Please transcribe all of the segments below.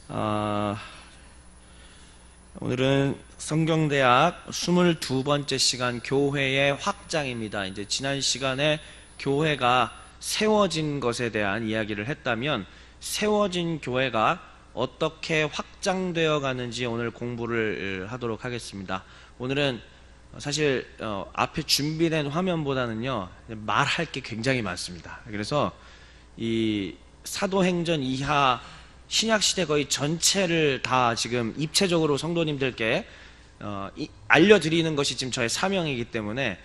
아, 오늘은 성경대학 22번째 시간 교회의 확장입니다. 이제 지난 시간에 교회가 세워진 것에 대한 이야기를 했다면 세워진 교회가 어떻게 확장되어 가는지 오늘 공부를 하도록 하겠습니다. 오늘은 사실 앞에 준비된 화면보다는요 말할 게 굉장히 많습니다. 그래서 이 사도행전 이하 신약시대 거의 전체를 다 지금 입체적으로 성도님들께 알려드리는 것이 지금 저의 사명이기 때문에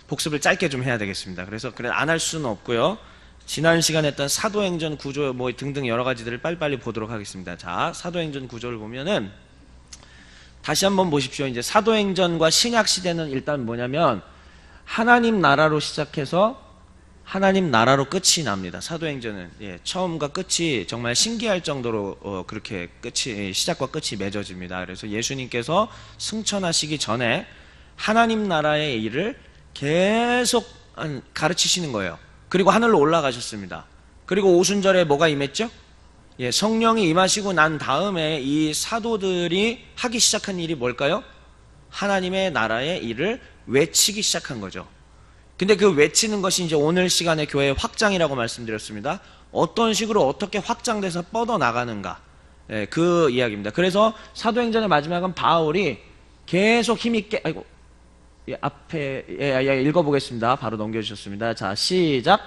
복습을 짧게 좀 해야 되겠습니다. 그래서 안 할 수는 없고요. 지난 시간에 했던 사도행전 구조 뭐 등등 여러 가지들을 빨리빨리 보도록 하겠습니다. 자, 사도행전 구조를 보면은 다시 한번 보십시오. 이제 사도행전과 신약시대는 일단 뭐냐면 하나님 나라로 시작해서 하나님 나라로 끝이 납니다. 사도행전은 처음과 끝이 정말 신기할 정도로 그렇게 시작과 끝이 맺어집니다. 그래서 예수님께서 승천하시기 전에 하나님 나라의 일을 계속 가르치시는 거예요. 그리고 하늘로 올라가셨습니다. 그리고 오순절에 뭐가 임했죠? 성령이 임하시고 난 다음에 이 사도들이 하기 시작한 일이 뭘까요? 하나님의 나라의 일을 외치기 시작한 거죠. 근데 그 외치는 것이 이제 오늘 시간의 교회의 확장이라고 말씀드렸습니다. 어떤 식으로 어떻게 확장돼서 뻗어나가는가, 그 이야기입니다. 그래서 사도행전의 마지막은 바울이 계속 힘있게 앞에 읽어보겠습니다. 바로 넘겨주셨습니다. 자, 시작.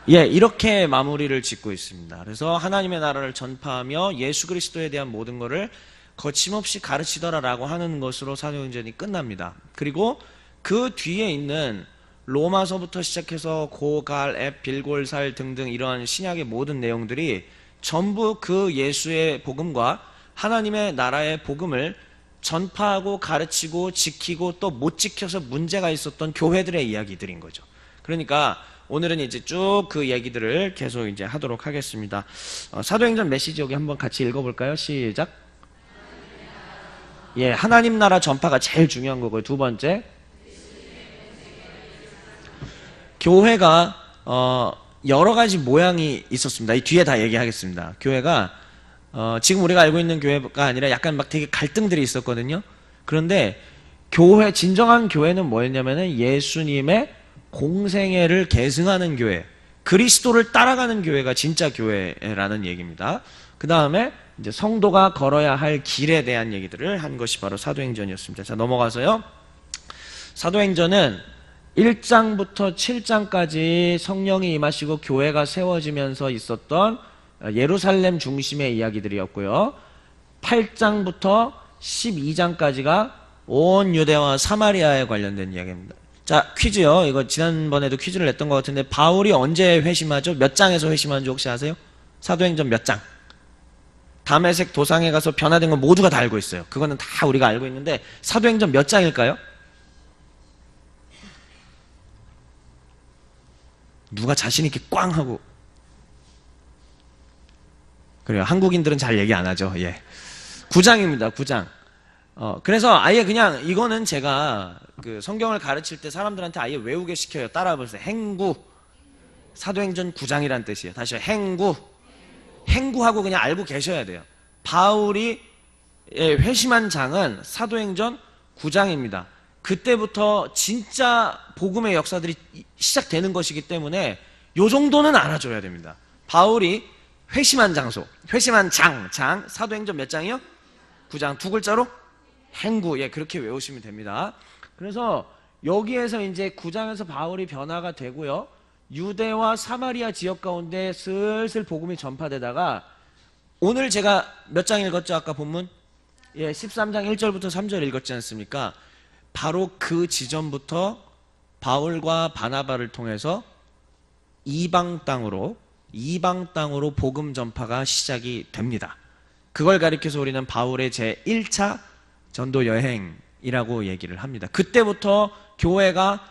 이렇게 마무리를 짓고 있습니다. 그래서 하나님의 나라를 전파하며 예수 그리스도에 대한 모든 것을 거침없이 가르치더라라고 하는 것으로 사도행전이 끝납니다. 그리고 그 뒤에 있는 로마서부터 시작해서 고갈, 앱, 빌골살 등등 이런 신약의 모든 내용들이 전부 그 예수의 복음과 하나님의 나라의 복음을 전파하고 가르치고 지키고 또 못 지켜서 문제가 있었던 교회들의 이야기들인 거죠. 그러니까 오늘은 이제 쭉 그 얘기들을 계속 이제 하도록 하겠습니다. 사도행전 메시지 여기 한번 같이 읽어볼까요? 시작. 하나님 나라 전파가 제일 중요한 거고요. 두 번째, 교회가 여러 가지 모양이 있었습니다. 이 뒤에 다 얘기하겠습니다. 교회가 지금 우리가 알고 있는 교회가 아니라 약간 막 되게 갈등들이 있었거든요. 그런데 진정한 교회는 뭐였냐면은 예수님의 공생애를 계승하는 교회, 그리스도를 따라가는 교회가 진짜 교회라는 얘기입니다. 그 다음에 이제 성도가 걸어야 할 길에 대한 얘기들을 한 것이 바로 사도행전이었습니다. 자, 넘어가서요. 사도행전은 1장부터 7장까지 성령이 임하시고 교회가 세워지면서 있었던 예루살렘 중심의 이야기들이었고요. 8장부터 12장까지가 온 유대와 사마리아에 관련된 이야기입니다. 자, 퀴즈요. 이거 지난번에도 퀴즈를 냈던 것 같은데 바울이 언제 회심하죠? 몇 장에서 회심하는지 혹시 아세요? 사도행전 몇 장? 다메섹 도상에 가서 변화된 건 모두가 다 알고 있어요. 그거는 다 우리가 알고 있는데 사도행전 몇 장일까요? 누가 자신 있게 꽝 하고. 그래요. 한국인들은 잘 얘기 안 하죠. 9장입니다. 9장. 그래서 아예 그냥 이거는 제가 그 성경을 가르칠 때 사람들한테 아예 외우게 시켜요. 따라해 보세요. 행구. 사도행전 9장이란 뜻이에요. 다시요. 행구. 행구하고 그냥 알고 계셔야 돼요. 바울이 회심한 장은 사도행전 9장입니다. 그때부터 진짜 복음의 역사들이 시작되는 것이기 때문에 요 정도는 알아줘야 됩니다. 바울이 회심한 장소, 회심한 장, 사도행전 몇 장이요? 9장. 두 글자로 행구. 그렇게 외우시면 됩니다. 그래서 여기에서 이제 9장에서 바울이 변화가 되고요. 유대와 사마리아 지역 가운데 슬슬 복음이 전파되다가 오늘 제가 몇 장 읽었죠? 아까 본문? 13장 1절부터 3절 읽었지 않습니까? 바로 그 지점부터 바울과 바나바를 통해서 이방 땅으로 복음 전파가 시작이 됩니다. 그걸 가리켜서 우리는 바울의 제1차 전도 여행이라고 얘기를 합니다. 그때부터 교회가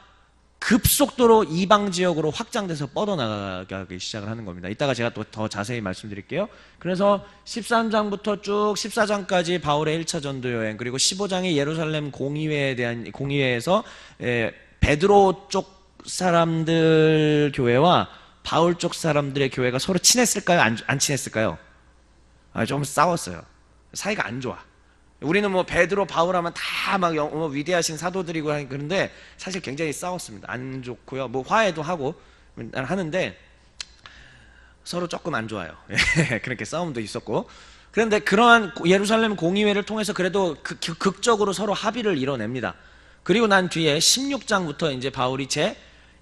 급속도로 이방 지역으로 확장돼서 뻗어나가기 시작을 하는 겁니다. 이따가 제가 또 더 자세히 말씀드릴게요. 그래서 13장부터 쭉 14장까지 바울의 1차 전도 여행, 그리고 15장이 예루살렘 공의회에 대한 공의회에서 베드로 쪽 사람들 교회와 바울 쪽 사람들의 교회가 서로 친했을까요? 안 친했을까요? 좀 싸웠어요. 사이가 안 좋아. 우리는 뭐 베드로, 바울 하면 다 막 위대하신 사도들이고 그런데 사실 굉장히 싸웠습니다. 안 좋고요. 뭐 화해도 하고 하는데 서로 조금 안 좋아요. 그렇게 싸움도 있었고. 그런데 그러한 예루살렘 공의회를 통해서 그래도 극적으로 서로 합의를 이뤄냅니다. 그리고 난 뒤에 16장부터 이제 바울이 제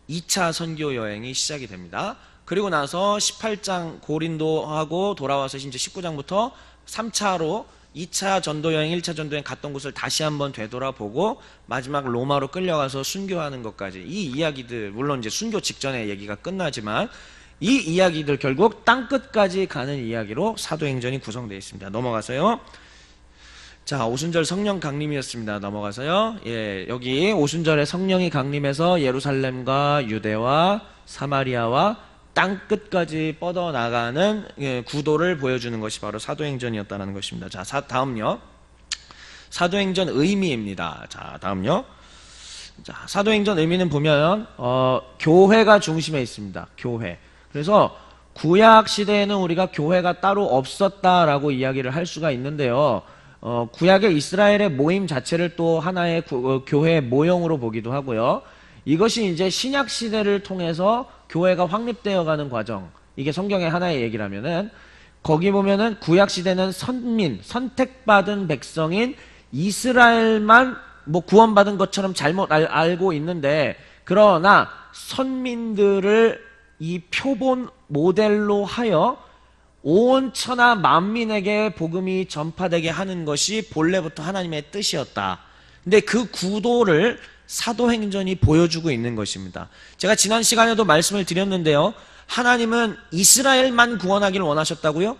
2차 선교 여행이 시작이 됩니다. 그리고 나서 18장 고린도하고 돌아와서 이제 19장부터 3차로 2차 전도여행, 1차 전도여행 갔던 곳을 다시 한번 되돌아보고 마지막 로마로 끌려가서 순교하는 것까지 이 이야기들, 물론 이제 순교 직전에 얘기가 끝나지만 이 이야기들 결국 땅끝까지 가는 이야기로 사도행전이 구성되어 있습니다. 넘어가서요. 자, 오순절 성령 강림이었습니다. 넘어가서요. 예, 여기 오순절에 성령이 강림해서 예루살렘과 유대와 사마리아와 땅끝까지 뻗어나가는 구도를 보여주는 것이 바로 사도행전이었다는 것입니다. 자, 다음요. 사도행전 의미입니다. 자, 다음요. 자, 사도행전 의미는 보면 교회가 중심에 있습니다. 교회. 그래서 구약 시대에는 우리가 교회가 따로 없었다라고 이야기를 할 수가 있는데요. 구약의 이스라엘의 모임 자체를 또 하나의 교회의 모형으로 보기도 하고요. 이것이 이제 신약 시대를 통해서 교회가 확립되어가는 과정, 이게 성경의 하나의 얘기라면은 거기 보면은 구약 시대는 선민, 선택받은 백성인 이스라엘만 뭐 구원받은 것처럼 잘못 알고 있는데, 그러나 선민들을 이 표본 모델로 하여 온 천하 만민에게 복음이 전파되게 하는 것이 본래부터 하나님의 뜻이었다. 근데 그 구도를 사도행전이 보여주고 있는 것입니다. 제가 지난 시간에도 말씀을 드렸는데요. 하나님은 이스라엘만 구원하기를 원하셨다고요?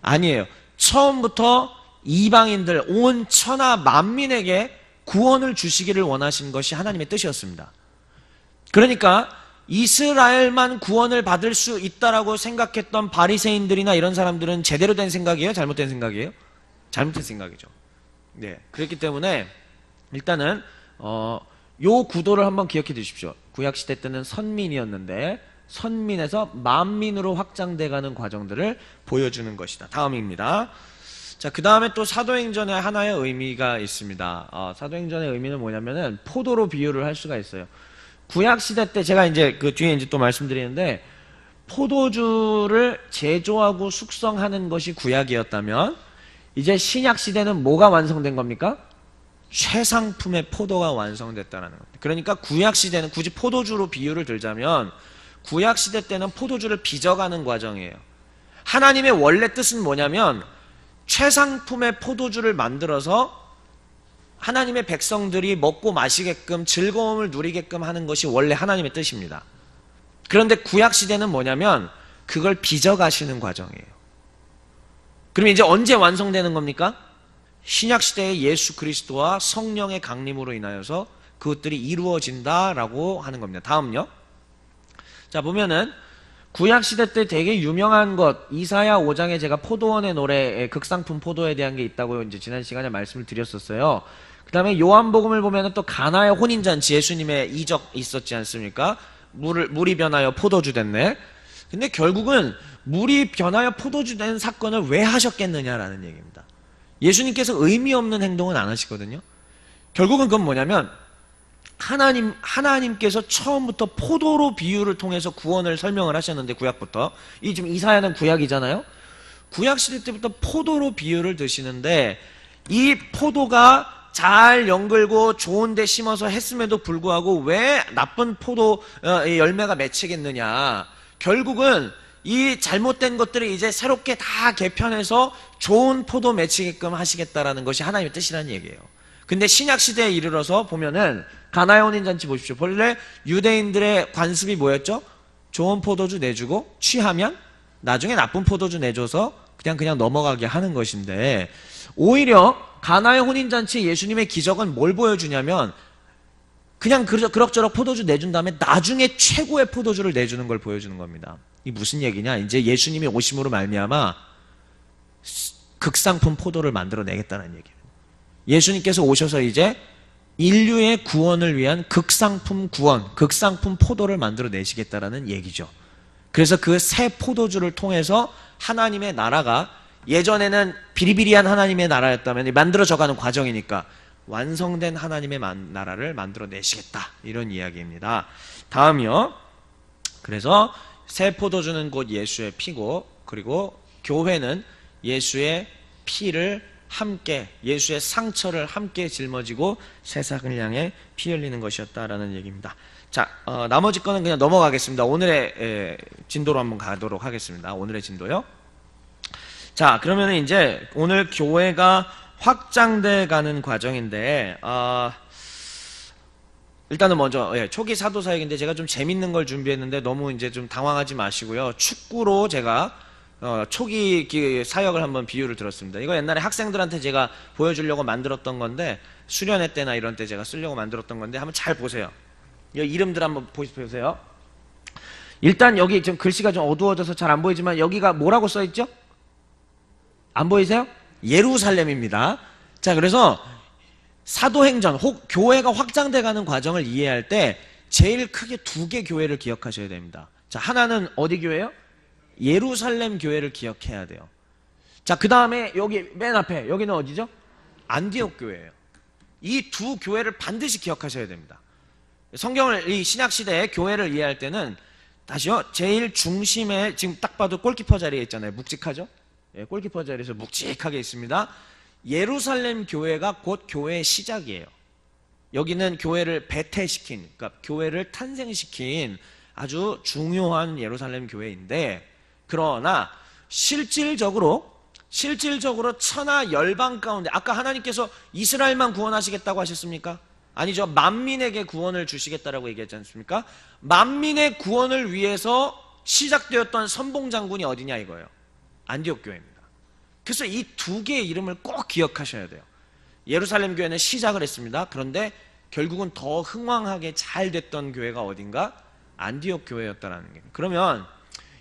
아니에요. 처음부터 이방인들, 온 천하 만민에게 구원을 주시기를 원하신 것이 하나님의 뜻이었습니다. 그러니까 이스라엘만 구원을 받을 수 있다라고 생각했던 바리새인들이나 이런 사람들은 제대로 된 생각이에요? 잘못된 생각이에요? 잘못된 생각이죠. 네, 그렇기 때문에 일단은 요 구도를 한번 기억해 두십시오. 구약시대 때는 선민이었는데 선민에서 만민으로 확장돼가는 과정들을 보여주는 것이다. 다음입니다. 자, 그 다음에 또 사도행전에 하나의 의미가 있습니다. 사도행전의 의미는 뭐냐면은 포도로 비유를 할 수가 있어요. 구약시대 때 제가 이제 그 뒤에 이제 또 말씀드리는데, 포도주를 제조하고 숙성하는 것이 구약이었다면 이제 신약시대는 뭐가 완성된 겁니까? 최상품의 포도가 완성됐다는 겁니다. 그러니까 구약시대는, 굳이 포도주로 비유를 들자면 구약시대 때는 포도주를 빚어가는 과정이에요. 하나님의 원래 뜻은 뭐냐면 최상품의 포도주를 만들어서 하나님의 백성들이 먹고 마시게끔 즐거움을 누리게끔 하는 것이 원래 하나님의 뜻입니다. 그런데 구약시대는 뭐냐면 그걸 빚어가시는 과정이에요. 그럼 이제 언제 완성되는 겁니까? 신약시대의 예수 그리스도와 성령의 강림으로 인하여서 그것들이 이루어진다라고 하는 겁니다. 다음요. 자, 보면은 구약시대 때 되게 유명한 것, 이사야 5장에 제가 포도원의 노래, 극상품 포도에 대한 게 있다고 이제 지난 시간에 말씀을 드렸었어요. 그 다음에 요한복음을 보면은 또 가나의 혼인잔치, 예수님의 이적 있었지 않습니까? 물이 변하여 포도주 됐네. 근데 결국은 물이 변하여 포도주 된 사건을 왜 하셨겠느냐라는 얘기입니다. 예수님께서 의미 없는 행동은 안 하시거든요. 결국은 그건 뭐냐면 하나님께서 처음부터 포도로 비유를 통해서 구원을 설명을 하셨는데, 구약부터. 이 지금 이사야는 구약이잖아요. 구약 시대 때부터 포도로 비유를 드시는데, 이 포도가 잘 연글고 좋은 데 심어서 했음에도 불구하고 왜 나쁜 포도 열매가 맺히겠느냐. 결국은 이 잘못된 것들을 이제 새롭게 다 개편해서 좋은 포도 맺히게끔 하시겠다라는 것이 하나님의 뜻이라는 얘기예요. 근데 신약시대에 이르러서 보면은 가나의 혼인잔치 보십시오. 본래 유대인들의 관습이 뭐였죠? 좋은 포도주 내주고 취하면 나중에 나쁜 포도주 내줘서 그냥 넘어가게 하는 것인데, 오히려 가나의 혼인잔치 예수님의 기적은 뭘 보여주냐면 그냥 그럭저럭 포도주 내준 다음에 나중에 최고의 포도주를 내주는 걸 보여주는 겁니다. 이 무슨 얘기냐? 이제 예수님이 오심으로 말미암아 극상품 포도를 만들어내겠다는 얘기예요. 예수님께서 오셔서 이제 인류의 구원을 위한 극상품 구원, 극상품 포도를 만들어 내시겠다라는 얘기죠. 그래서 그 새 포도주를 통해서 하나님의 나라가 예전에는 비리비리한 하나님의 나라였다면 만들어져가는 과정이니까 완성된 하나님의 나라를 만들어 내시겠다, 이런 이야기입니다. 다음이요. 그래서 새 포도주는 곧 예수의 피고, 그리고 교회는 예수의 피를 함께, 예수의 상처를 함께 짊어지고 세상을 향해 피 흘리는 것이었다라는 얘기입니다. 자, 나머지 거는 그냥 넘어가겠습니다. 오늘의 진도로 한번 가도록 하겠습니다. 오늘의 진도요. 자, 그러면 이제 오늘 교회가 확장돼 가는 과정인데, 일단은 먼저 초기 사도 사역인데 제가 좀 재밌는 걸 준비했는데 너무 이제 좀 당황하지 마시고요. 축구로 제가 초기 사역을 한번 비유를 들었습니다. 이거 옛날에 학생들한테 제가 보여주려고 만들었던 건데, 수련회 때나 이런 때 제가 쓰려고 만들었던 건데 한번 잘 보세요. 이 이름들 한번 보세요. 일단 여기 좀 글씨가 좀 어두워져서 잘 안 보이지만 여기가 뭐라고 써있죠? 안 보이세요? 예루살렘입니다. 자, 그래서 사도행전 혹 교회가 확장돼가는 과정을 이해할 때 제일 크게 두 개 교회를 기억하셔야 됩니다. 자, 하나는 어디 교회요? 예루살렘 교회를 기억해야 돼요. 자, 그 다음에 여기 맨 앞에 여기는 어디죠? 안디옥 교회예요. 이 두 교회를 반드시 기억하셔야 됩니다. 성경을, 이 신약시대의 교회를 이해할 때는 다시요, 제일 중심에 지금 딱 봐도 골키퍼 자리에 있잖아요. 묵직하죠? 예, 골키퍼 자리에서 묵직하게 있습니다. 예루살렘 교회가 곧 교회의 시작이에요. 여기는 교회를 배태시킨, 그러니까 교회를 탄생시킨 아주 중요한 예루살렘 교회인데, 그러나 실질적으로 천하 열방 가운데, 아까 하나님께서 이스라엘만 구원하시겠다고 하셨습니까? 아니죠. 만민에게 구원을 주시겠다라고 얘기했지 않습니까? 만민의 구원을 위해서 시작되었던 선봉장군이 어디냐 이거예요. 안디옥 교회입니다. 그래서 이 두 개의 이름을 꼭 기억하셔야 돼요. 예루살렘 교회는 시작을 했습니다. 그런데 결국은 더 흥왕하게 잘 됐던 교회가 어딘가? 안디옥 교회였다라는 게. 그러면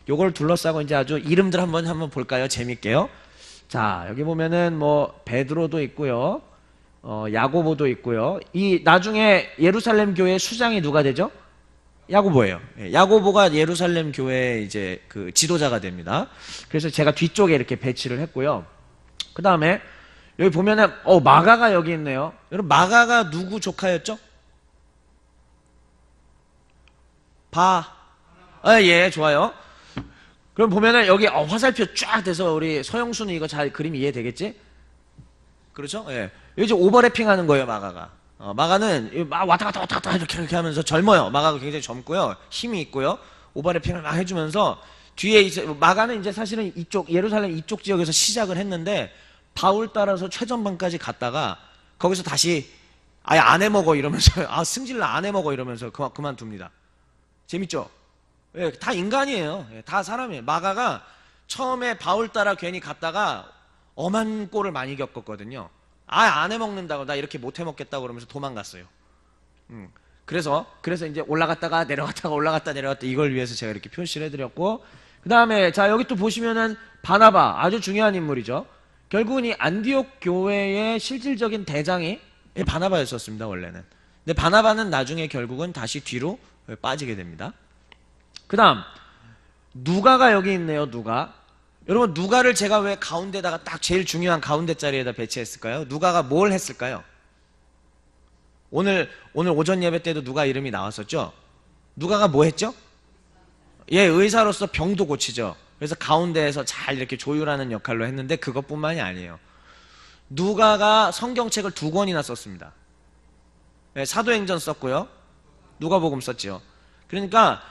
요걸 둘러싸고 이제 아주 이름들 한번 볼까요? 재밌게요. 자, 여기 보면은 뭐 베드로도 있고요. 야고보도 있고요. 이 나중에 예루살렘 교회의 수장이 누가 되죠? 야고보예요. 야고보가 예루살렘 교회의 이제 그 지도자가 됩니다. 그래서 제가 뒤쪽에 이렇게 배치를 했고요. 그 다음에 여기 보면은 마가가 여기 있네요. 여러분, 마가가 누구 조카였죠? 예, 좋아요. 그럼 보면은 여기 화살표 쫙 돼서 우리 서영수는 이거 잘 그림 이해되겠지? 그렇죠? 예. 여기 이제 오버래핑 하는 거예요, 마가가. 마가는 막 왔다 갔다 이렇게 하면서 젊어요. 마가가 굉장히 젊고요. 힘이 있고요. 오버래핑을 막 해주면서 뒤에 이제 마가는 이제 사실은 이쪽 예루살렘 이쪽 지역에서 시작을 했는데 바울 따라서 최전방까지 갔다가 거기서 다시 아예 안 해먹어 이러면서 승질나 안 해먹어 이러면서 그만둡니다. 재밌죠? 예, 다 인간이에요. 예, 다 사람이에요. 마가가 처음에 바울 따라 괜히 갔다가 엄한 꼴을 많이 겪었거든요. 안 해먹는다고, 나 이렇게 못 해먹겠다고 그러면서 도망갔어요. 그래서 이제 올라갔다가 올라갔다 내려갔다, 이걸 위해서 제가 이렇게 표시를 해드렸고, 그 다음에 자, 여기 또 보시면은 바나바, 아주 중요한 인물이죠. 결국은 이 안디옥 교회의 실질적인 대장이 바나바였었습니다, 원래는. 근데 바나바는 나중에 결국은 다시 뒤로 빠지게 됩니다. 그 다음 누가가 여기 있네요. 누가. 여러분, 누가를 제가 왜 가운데다가 딱 제일 중요한 가운데 자리에다 배치했을까요? 누가가 뭘 했을까요? 오늘 오전 예배 때도 누가 이름이 나왔었죠? 누가가 뭐 했죠? 예, 의사로서 병도 고치죠. 그래서 가운데에서 잘 이렇게 조율하는 역할로 했는데 그것뿐만이 아니에요. 누가가 성경책을 2권이나 썼습니다. 예, 사도행전 썼고요. 누가복음 썼죠. 그러니까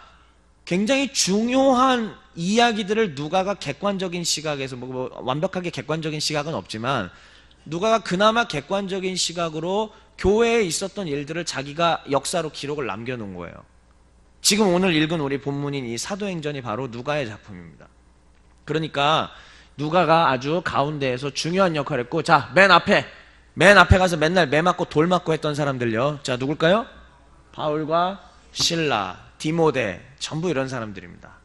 굉장히 중요한 이야기들을 누가가 객관적인 시각에서 뭐 완벽하게 객관적인 시각은 없지만 누가가 그나마 객관적인 시각으로 교회에 있었던 일들을 자기가 역사로 기록을 남겨놓은 거예요. 지금 오늘 읽은 우리 본문인 이 사도행전이 바로 누가의 작품입니다. 그러니까 누가가 아주 가운데에서 중요한 역할을 했고, 자, 맨 앞에 가서 맨날 매 맞고 돌 맞고 했던 사람들요. 자, 누굴까요? 바울과 실라, 디모데, 전부 이런 사람들입니다.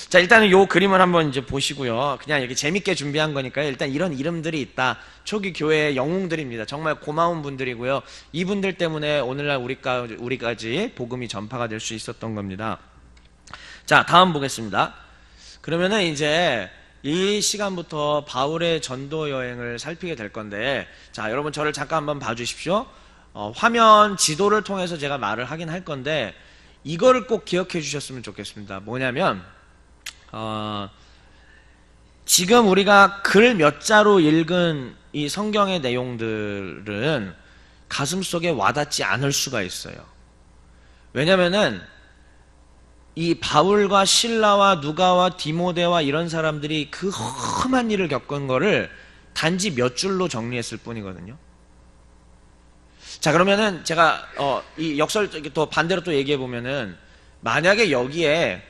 자, 일단은 요 그림을 한번 이제 보시고요. 그냥 이렇게 재밌게 준비한 거니까요. 일단 이런 이름들이 있다. 초기 교회의 영웅들입니다. 정말 고마운 분들이고요. 이분들 때문에 오늘날 우리까지 복음이 전파가 될 수 있었던 겁니다. 자, 다음 보겠습니다. 그러면은 이제 이 시간부터 바울의 전도 여행을 살피게 될 건데, 자, 여러분 저를 잠깐 한번 봐주십시오. 화면 지도를 통해서 제가 말을 하긴 할 건데, 이거를 꼭 기억해 주셨으면 좋겠습니다. 뭐냐면 지금 우리가 글 몇 자로 읽은 이 성경의 내용들은 가슴속에 와닿지 않을 수가 있어요. 왜냐면은 이 바울과 실라와 누가와 디모데와 이런 사람들이 그 험한 일을 겪은 거를 단지 몇 줄로 정리했을 뿐이거든요. 자, 그러면은 제가 이 역설 또 반대로 또 얘기해 보면은, 만약에 여기에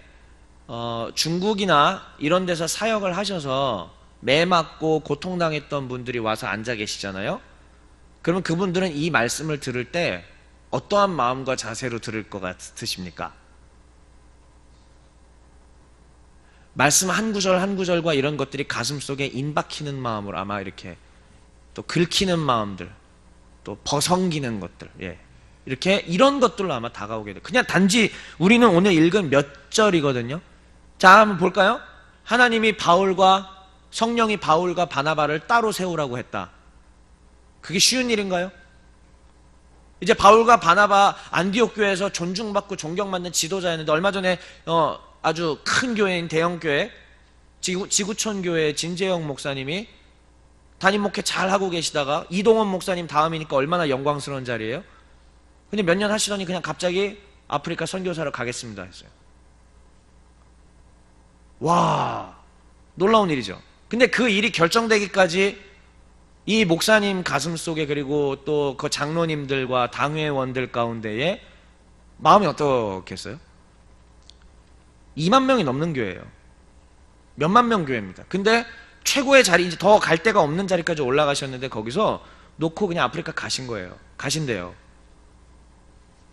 중국이나 이런 데서 사역을 하셔서 매 맞고 고통당했던 분들이 와서 앉아 계시잖아요. 그러면 그분들은 이 말씀을 들을 때 어떠한 마음과 자세로 들을 것 같으십니까? 말씀 한 구절 한 구절과 이런 것들이 가슴속에 인박히는 마음으로 아마 이렇게 또 긁히는 마음들, 또 버성기는 것들, 이렇게 이런 것들로 아마 다가오게 돼요. 그냥 단지 우리는 오늘 읽은 몇 절이거든요. 자, 한번 볼까요? 하나님이 성령이 바울과 바나바를 따로 세우라고 했다. 그게 쉬운 일인가요? 이제 바울과 바나바 안디옥 교회에서 존중받고 존경받는 지도자였는데, 얼마 전에 아주 큰 교회인 대형교회 지구촌 교회 진재영 목사님이 담임 목회 잘 하고 계시다가 이동원 목사님 다음이니까 얼마나 영광스러운 자리예요. 근데 몇 년 하시더니 그냥 갑자기 아프리카 선교사로 가겠습니다 했어요. 와, 놀라운 일이죠. 근데 그 일이 결정되기까지 이 목사님 가슴속에, 그리고 또 그 장로님들과 당회원들 가운데에 마음이 어떻겠어요? 2만 명이 넘는 교회예요. 몇만 명 교회입니다. 근데 최고의 자리, 이제 더 갈 데가 없는 자리까지 올라가셨는데 거기서 놓고 그냥 아프리카 가신대요.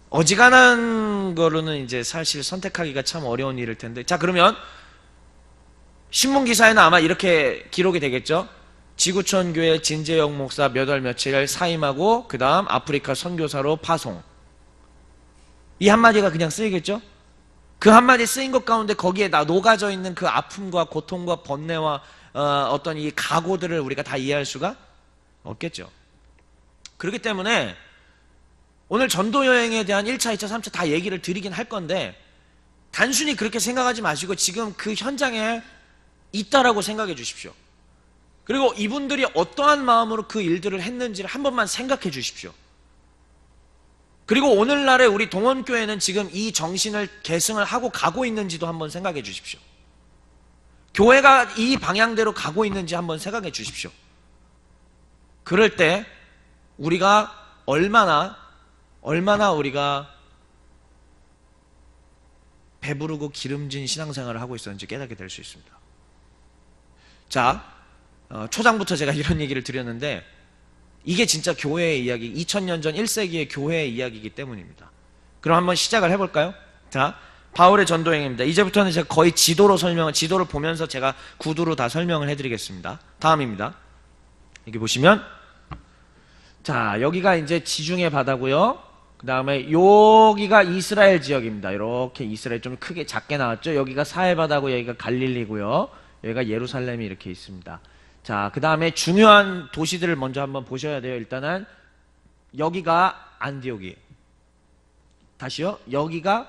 어지간한 거로는 이제 사실 선택하기가 참 어려운 일일 텐데, 자, 그러면 신문 기사에는 아마 이렇게 기록이 되겠죠. 지구촌 교회 진재영 목사 몇 월 며칠 사임하고 그 다음 아프리카 선교사로 파송. 이 한마디가 그냥 쓰이겠죠. 그 한마디 쓰인 것 가운데 거기에 녹아져 있는 그 아픔과 고통과 번뇌와 어떤 이 각오들을 우리가 다 이해할 수가 없겠죠. 그렇기 때문에 오늘 전도여행에 대한 1차, 2차, 3차 다 얘기를 드리긴 할 건데, 단순히 그렇게 생각하지 마시고 지금 그 현장에 있다라고 생각해 주십시오. 그리고 이분들이 어떠한 마음으로 그 일들을 했는지를 한 번만 생각해 주십시오. 그리고 오늘날의 우리 동원교회는 지금 이 정신을 계승을 하고 가고 있는지도 한번 생각해 주십시오. 교회가 이 방향대로 가고 있는지 한번 생각해 주십시오. 그럴 때 우리가 얼마나 우리가 배부르고 기름진 신앙생활을 하고 있었는지 깨닫게 될 수 있습니다. 자, 초장부터 제가 이런 얘기를 드렸는데, 이게 진짜 교회의 이야기, 2000년 전 1세기의 교회의 이야기이기 때문입니다. 그럼 한번 시작을 해볼까요? 자, 바울의 전도행입니다. 이제부터는 제가 거의 지도를 보면서 제가 구두로 다 설명을 해드리겠습니다. 다음입니다. 여기 보시면, 자, 여기가 이제 지중해 바다고요. 그 다음에 여기가 이스라엘 지역입니다. 이렇게 이스라엘 좀 크게 작게 나왔죠. 여기가 사해바다고, 여기가 갈릴리고요. 여기가 예루살렘이 이렇게 있습니다. 자, 그 다음에 중요한 도시들을 먼저 한번 보셔야 돼요. 일단은 여기가 안디옥이에요. 다시요. 여기가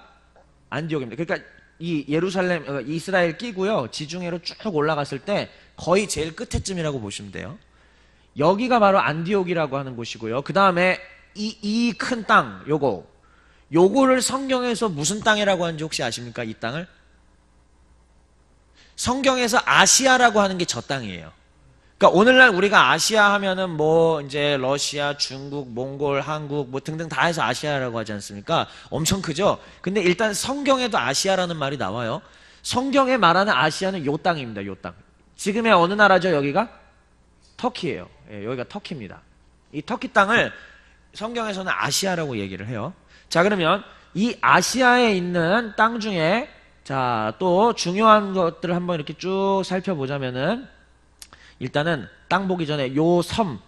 안디옥입니다. 그러니까 이 예루살렘, 이스라엘 끼고요. 지중해로 쭉 올라갔을 때 거의 제일 끝에쯤이라고 보시면 돼요. 여기가 바로 안디옥이라고 하는 곳이고요. 그 다음에 이 큰 땅, 요거를 성경에서 무슨 땅이라고 하는지 혹시 아십니까? 이 땅을? 성경에서 아시아라고 하는 게 저 땅이에요. 그러니까 오늘날 우리가 아시아 하면은 뭐 이제 러시아, 중국, 몽골, 한국 뭐 등등 다 해서 아시아라고 하지 않습니까? 엄청 크죠? 근데 일단 성경에도 아시아라는 말이 나와요. 성경에 말하는 아시아는 요 땅입니다. 요 땅. 지금의 어느 나라죠? 여기가? 터키예요. 예, 여기가 터키입니다. 이 터키 땅을 성경에서는 아시아라고 얘기를 해요. 자, 그러면 이 아시아에 있는 땅 중에 자, 또 중요한 것들을 한번 이렇게 쭉 살펴보자면은 일단은 땅 보기 전에 요 섬,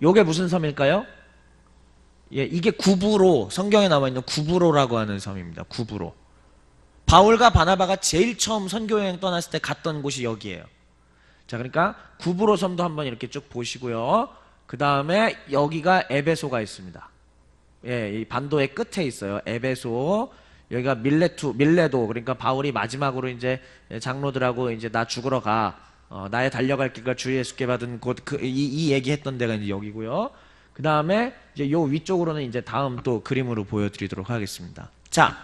요게 무슨 섬일까요? 예, 이게 구브로, 성경에 나와 있는 구브로라고 하는 섬입니다. 구브로. 바울과 바나바가 제일 처음 선교여행 떠났을 때 갔던 곳이 여기예요. 자, 그러니까 구브로 섬도 한번 이렇게 쭉 보시고요. 그 다음에 여기가 에베소가 있습니다. 예, 이 반도의 끝에 있어요. 에베소. 여기가 밀레도. 그러니까 바울이 마지막으로 이제 장로들하고 이제 나 죽으러 가. 나의 달려갈 길과 주 예수께 받은 곳, 이 얘기했던 데가 이제 여기고요. 그 다음에 이제 요 위쪽으로는 이제 다음 또 그림으로 보여드리도록 하겠습니다. 자,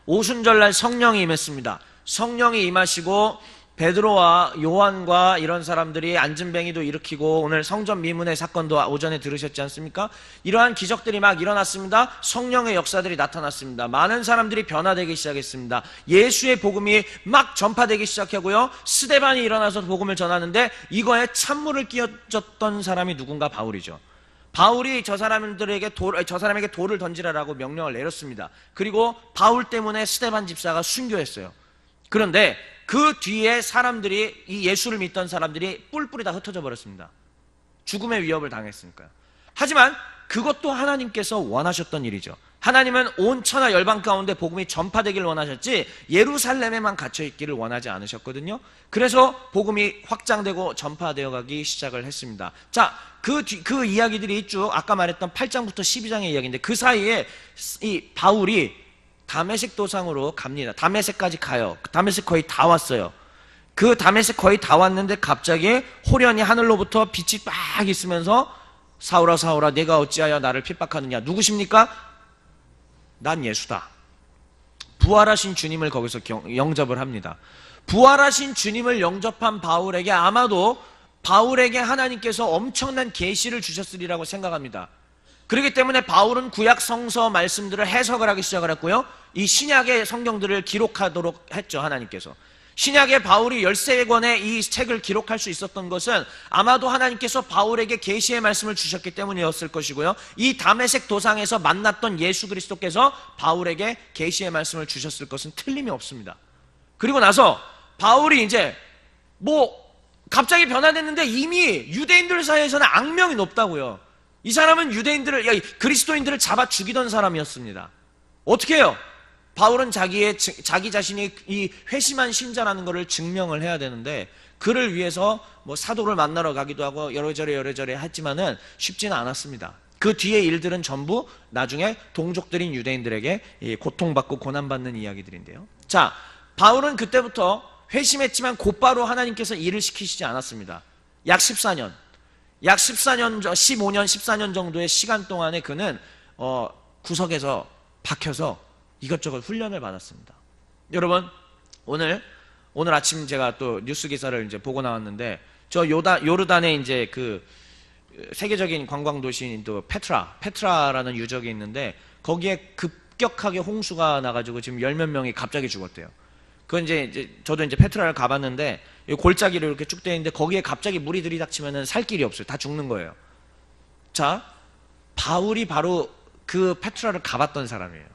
오순절날 성령이 임했습니다. 성령이 임하시고 베드로와 요한과 이런 사람들이 안진뱅이도 일으키고 오늘 성전 미문의 사건도 오전에 들으셨지 않습니까? 이러한 기적들이 막 일어났습니다. 성령의 역사들이 나타났습니다. 많은 사람들이 변화되기 시작했습니다. 예수의 복음이 막 전파되기 시작하고요. 스데반이 일어나서 복음을 전하는데 이거에 찬물을 끼얹었던 사람이 누군가? 바울이죠. 바울이 저 사람에게 돌을 던지라라고 명령을 내렸습니다. 그리고 바울 때문에 스데반 집사가 순교했어요. 그런데 그 뒤에 사람들이, 이 예수를 믿던 사람들이 뿔뿔이 다 흩어져 버렸습니다. 죽음의 위협을 당했으니까요. 하지만 그것도 하나님께서 원하셨던 일이죠. 하나님은 온 천하 열방 가운데 복음이 전파되기를 원하셨지 예루살렘에만 갇혀있기를 원하지 않으셨거든요. 그래서 복음이 확장되고 전파되어 가기 시작을 했습니다. 자, 그 이야기들이 쭉 아까 말했던 8장부터 12장의 이야기인데 그 사이에 이 바울이 다메섹 도상으로 갑니다. 다메섹까지 가요. 다메섹 거의 다 왔어요. 그 다메섹 거의 다 왔는데 갑자기 호련히 하늘로부터 빛이 막 있으면서 사울아 사울아 네가 어찌하여 나를 핍박하느냐. 누구십니까? 난 예수다. 부활하신 주님을 거기서 영접을 합니다. 부활하신 주님을 영접한 바울에게 아마도 바울에게 하나님께서 엄청난 계시를 주셨으리라고 생각합니다. 그렇기 때문에 바울은 구약 성서 말씀들을 해석을 하기 시작을 했고요. 이 신약의 성경들을 기록하도록 했죠. 하나님께서. 신약의 바울이 13권의 이 책을 기록할 수 있었던 것은 아마도 하나님께서 바울에게 계시의 말씀을 주셨기 때문이었을 것이고요. 이 다메섹 도상에서 만났던 예수 그리스도께서 바울에게 계시의 말씀을 주셨을 것은 틀림이 없습니다. 그리고 나서 바울이 이제 갑자기 변화됐는데 이미 유대인들 사이에서는 악명이 높다고요. 이 사람은 그리스도인들을 잡아 죽이던 사람이었습니다. 어떻게 해요? 바울은 자기 자신이 이 회심한 신자라는 것을 증명을 해야 되는데 그를 위해서 사도를 만나러 가기도 하고 여러저래 했지만은 쉽지는 않았습니다. 그 뒤의 일들은 전부 나중에 동족들인 유대인들에게 고통받고 고난받는 이야기들인데요. 자, 바울은 그때부터 회심했지만 곧바로 하나님께서 일을 시키시지 않았습니다. 약 14년, 15년, 14년 정도의 시간 동안에 그는 구석에서 박혀서 이것저것 훈련을 받았습니다. 여러분, 오늘 아침 제가 또 뉴스 기사를 이제 보고 나왔는데 저 요르단에 이제 그 세계적인 관광 도시인 또 페트라라는 유적이 있는데 거기에 급격하게 홍수가 나가지고 지금 10몇 명이 갑자기 죽었대요. 그건 이제 저도 이제 페트라를 가봤는데 골짜기로 이렇게 쭉 되어 있는데 거기에 갑자기 물이 들이닥치면은 살 길이 없어요. 다 죽는 거예요. 자, 바울이 바로 그 페트라를 가봤던 사람이에요.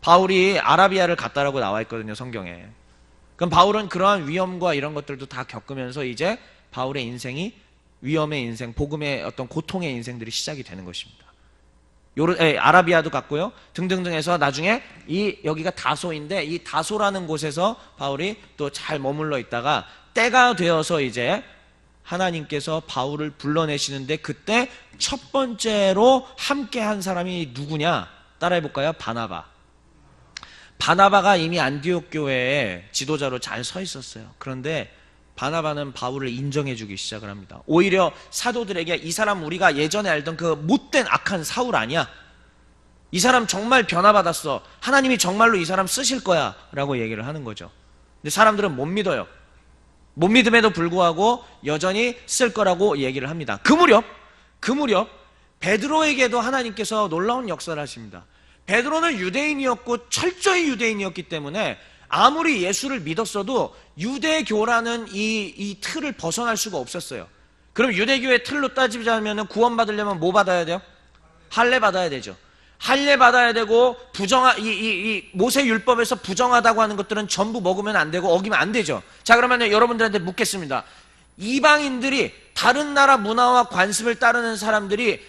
바울이 아라비아를 갔다라고 나와 있거든요, 성경에. 그럼 바울은 그러한 위험과 이런 것들도 다 겪으면서 이제 바울의 인생이 위험의 인생, 복음의 어떤 고통의 인생들이 시작이 되는 것입니다. 아라비아도 갔고요. 등등등 해서 나중에 여기가 다소인데 이 다소라는 곳에서 바울이 또 잘 머물러 있다가 때가 되어서 이제 하나님께서 바울을 불러내시는데 그때 첫 번째로 함께 한 사람이 누구냐? 따라해 볼까요? 바나바가 이미 안디옥 교회의 지도자로 잘 서 있었어요. 그런데 바나바는 바울을 인정해 주기 시작을 합니다. 오히려 사도들에게 이 사람 우리가 예전에 알던 그 못된 악한 사울 아니야? 이 사람 정말 변화받았어. 하나님이 정말로 이 사람 쓰실 거야 라고 얘기를 하는 거죠. 근데 사람들은 못 믿어요. 못 믿음에도 불구하고 여전히 쓸 거라고 얘기를 합니다. 그 무렵 베드로에게도 하나님께서 놀라운 역사를 하십니다. 베드로는 유대인이었고 철저히 유대인이었기 때문에 아무리 예수를 믿었어도 유대교라는 이 틀을 벗어날 수가 없었어요. 그럼 유대교의 틀로 따지자면 구원받으려면 뭐 받아야 돼요? 할례 받아야 되죠. 할례 받아야 되고 이 모세 율법에서 부정하다고 하는 것들은 전부 먹으면 안 되고 어기면 안 되죠. 자, 그러면 여러분들한테 묻겠습니다. 이방인들이 다른 나라 문화와 관습을 따르는 사람들이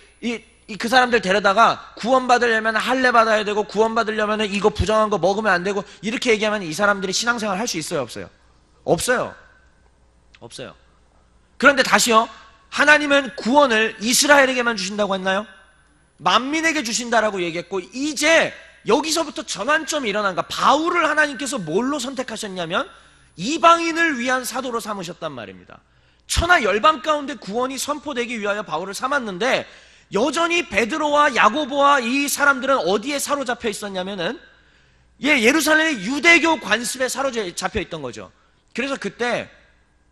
그 사람들 데려다가 구원받으려면 할례 받아야 되고 구원받으려면 이거 부정한 거 먹으면 안 되고 이렇게 얘기하면 이 사람들이 신앙생활 할 수 있어요, 없어요? 없어요. 없어요. 그런데 다시요, 하나님은 구원을 이스라엘에게만 주신다고 했나요? 만민에게 주신다라고 얘기했고, 이제 여기서부터 전환점이 일어난 거야. 바울을 하나님께서 뭘로 선택하셨냐면 이방인을 위한 사도로 삼으셨단 말입니다. 천하 열방 가운데 구원이 선포되기 위하여 바울을 삼았는데, 여전히 베드로와 야고보와 이 사람들은 어디에 사로잡혀 있었냐면은 예루살렘의 유대교 관습에 사로잡혀 있던 거죠. 그래서 그때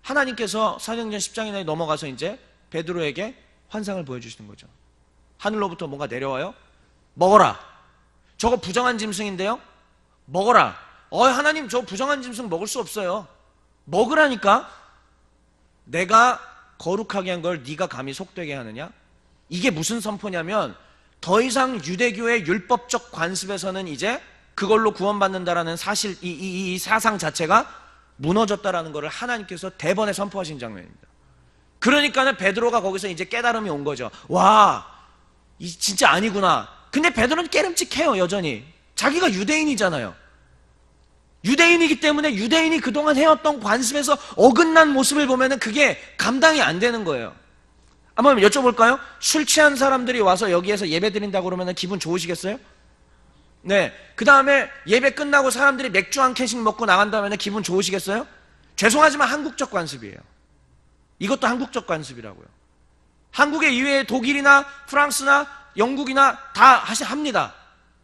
하나님께서 사도행전 10장에 넘어가서 이제 베드로에게 환상을 보여주시는 거죠. 하늘로부터 뭔가 내려와요. 먹어라. 저거 부정한 짐승인데요. 먹어라. 하나님, 저 부정한 짐승 먹을 수 없어요. 먹으라니까. 내가 거룩하게 한 걸 네가 감히 속되게 하느냐? 이게 무슨 선포냐면 더 이상 유대교의 율법적 관습에서는 이제 그걸로 구원받는다라는 사실, 이 사상 자체가 무너졌다라는 것을 하나님께서 대번에 선포하신 장면입니다. 그러니까는 베드로가 거기서 이제 깨달음이 온 거죠. 와, 진짜 아니구나. 근데 베드로는 깨름직해요, 여전히. 자기가 유대인이잖아요. 유대인이기 때문에 유대인이 그동안 해왔던 관습에서 어긋난 모습을 보면은 그게 감당이 안 되는 거예요. 한번 여쭤볼까요? 술 취한 사람들이 와서 여기에서 예배 드린다고 그러면 기분 좋으시겠어요? 네. 그 다음에 예배 끝나고 사람들이 맥주 한 캔씩 먹고 나간다면 기분 좋으시겠어요? 죄송하지만 한국적 관습이에요. 이것도 한국적 관습이라고요. 한국의 이외에 독일이나 프랑스나 영국이나 다 합니다.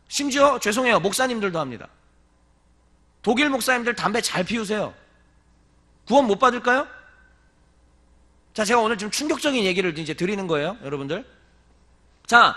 심지어 죄송해요, 목사님들도 합니다. 독일 목사님들 담배 잘 피우세요. 구원 못 받을까요? 자, 제가 오늘 좀 충격적인 얘기를 이제 드리는 거예요, 여러분들. 자,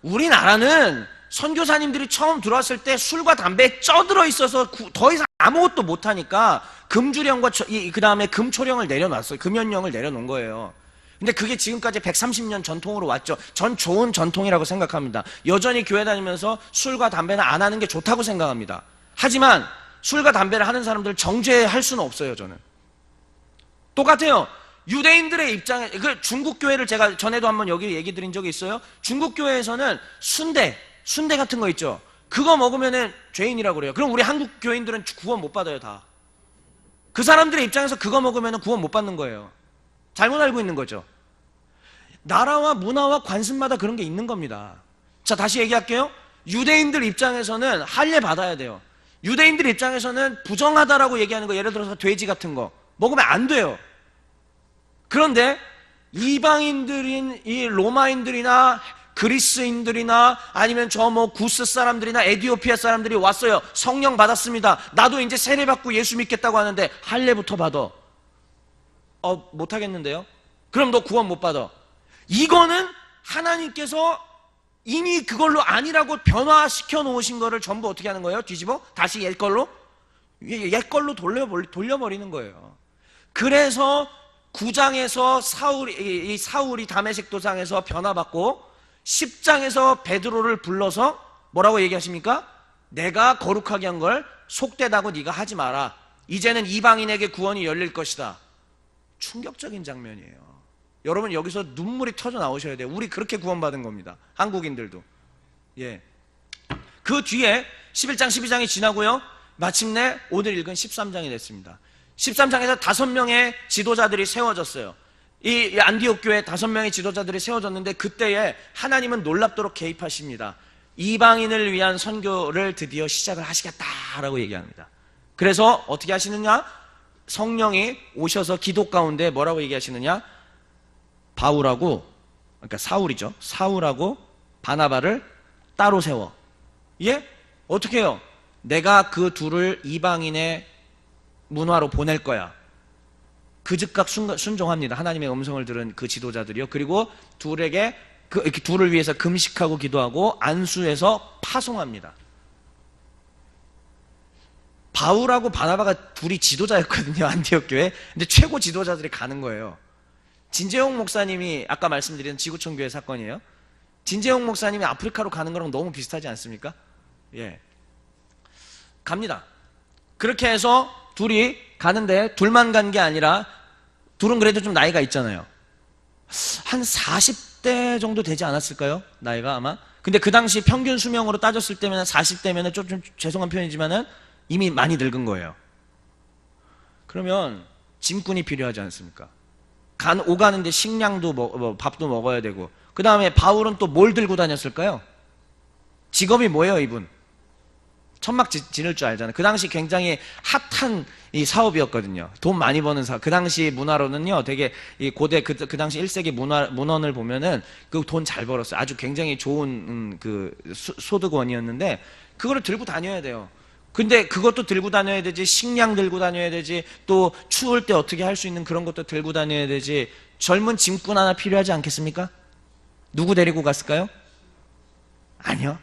우리나라는 선교사님들이 처음 들어왔을 때 술과 담배에 쪄들어 있어서 더 이상 아무것도 못하니까 금주령과 그 다음에 금초령을 내려놨어요. 금연령을 내려놓은 거예요. 근데 그게 지금까지 130년 전통으로 왔죠. 전 좋은 전통이라고 생각합니다. 여전히 교회 다니면서 술과 담배는 안 하는 게 좋다고 생각합니다. 하지만 술과 담배를 하는 사람들을 정죄할 수는 없어요, 저는. 똑같아요. 유대인들의 입장에, 중국 교회를 제가 전에도 한번 여기 얘기 드린 적이 있어요. 중국 교회에서는 순대 같은 거 있죠. 그거 먹으면은 죄인이라고 그래요. 그럼 우리 한국 교인들은 구원 못 받아요, 다. 그 사람들의 입장에서 그거 먹으면은 구원 못 받는 거예요. 잘못 알고 있는 거죠. 나라와 문화와 관습마다 그런 게 있는 겁니다. 자, 다시 얘기할게요. 유대인들 입장에서는 할례 받아야 돼요. 유대인들 입장에서는 부정하다라고 얘기하는 거, 예를 들어서 돼지 같은 거 먹으면 안 돼요. 그런데 이방인들인 이 로마인들이나 그리스인들이나 아니면 저 구스 사람들이나 에티오피아 사람들이 왔어요. 성령 받았습니다. 나도 이제 세례 받고 예수 믿겠다고 하는데 할례부터 받아. 못 하겠는데요? 그럼 너 구원 못 받아. 이거는 하나님께서 이미 그걸로 아니라고 변화시켜 놓으신 거를 전부 어떻게 하는 거예요? 뒤집어? 다시 옛걸로 돌려버리는 거예요. 그래서 9장에서 사울이 다메섹 도상에서 변화받고 10장에서 베드로를 불러서 뭐라고 얘기하십니까? 내가 거룩하게 한 걸 속되다고 네가 하지 마라. 이제는 이방인에게 구원이 열릴 것이다. 충격적인 장면이에요. 여러분, 여기서 눈물이 터져 나오셔야 돼요. 우리 그렇게 구원받은 겁니다. 한국인들도. 예. 그 뒤에 11장 12장이 지나고요, 마침내 오늘 읽은 13장이 됐습니다. 13장에서 5명의 지도자들이 세워졌어요. 이 안디옥 교회 5명의 지도자들이 세워졌는데 그때에 하나님은 놀랍도록 개입하십니다. 이방인을 위한 선교를 드디어 시작을 하시겠다라고 얘기합니다. 그래서 어떻게 하시느냐? 성령이 오셔서 기도 가운데 뭐라고 얘기하시느냐? 바울하고, 그러니까 사울이죠. 사울하고 바나바를 따로 세워. 예? 어떻게 해요? 내가 그 둘을 이방인의 문화로 보낼 거야. 그 즉각 순종합니다. 하나님의 음성을 들은 그 지도자들이요. 그리고 둘에게 이렇게 둘을 위해서 금식하고 기도하고 안수해서 파송합니다. 바울하고 바나바가 둘이 지도자였거든요, 안디옥 교회. 근데 최고 지도자들이 가는 거예요. 진재용 목사님이 아까 말씀드린 지구촌 교회 사건이에요. 진재용 목사님이 아프리카로 가는 거랑 너무 비슷하지 않습니까? 예. 갑니다. 그렇게 해서 둘이 가는데 둘만 간 게 아니라 둘은 그래도 좀 나이가 있잖아요. 한 40대 정도 되지 않았을까요? 나이가 아마. 근데 그 당시 평균 수명으로 따졌을 때면 40대면 좀 죄송한 표현이지만은 이미 많이 늙은 거예요. 그러면 짐꾼이 필요하지 않습니까? 오가는데 식량도 밥도 먹어야 되고, 그 다음에 바울은 또 뭘 들고 다녔을까요? 직업이 뭐예요, 이분? 천막 지을 줄 알잖아요. 그 당시 굉장히 핫한 이 사업이었거든요. 돈 많이 버는 사업. 그 당시 문화로는요, 되게 이 고대 그 당시 1세기 문헌을 보면은 그 돈 잘 벌었어요. 아주 굉장히 좋은 그 소득원이었는데 그거를 들고 다녀야 돼요. 근데 그것도 들고 다녀야 되지, 식량 들고 다녀야 되지, 또 추울 때 어떻게 할 수 있는 그런 것도 들고 다녀야 되지. 젊은 짐꾼 하나 필요하지 않겠습니까? 누구 데리고 갔을까요? 아니요.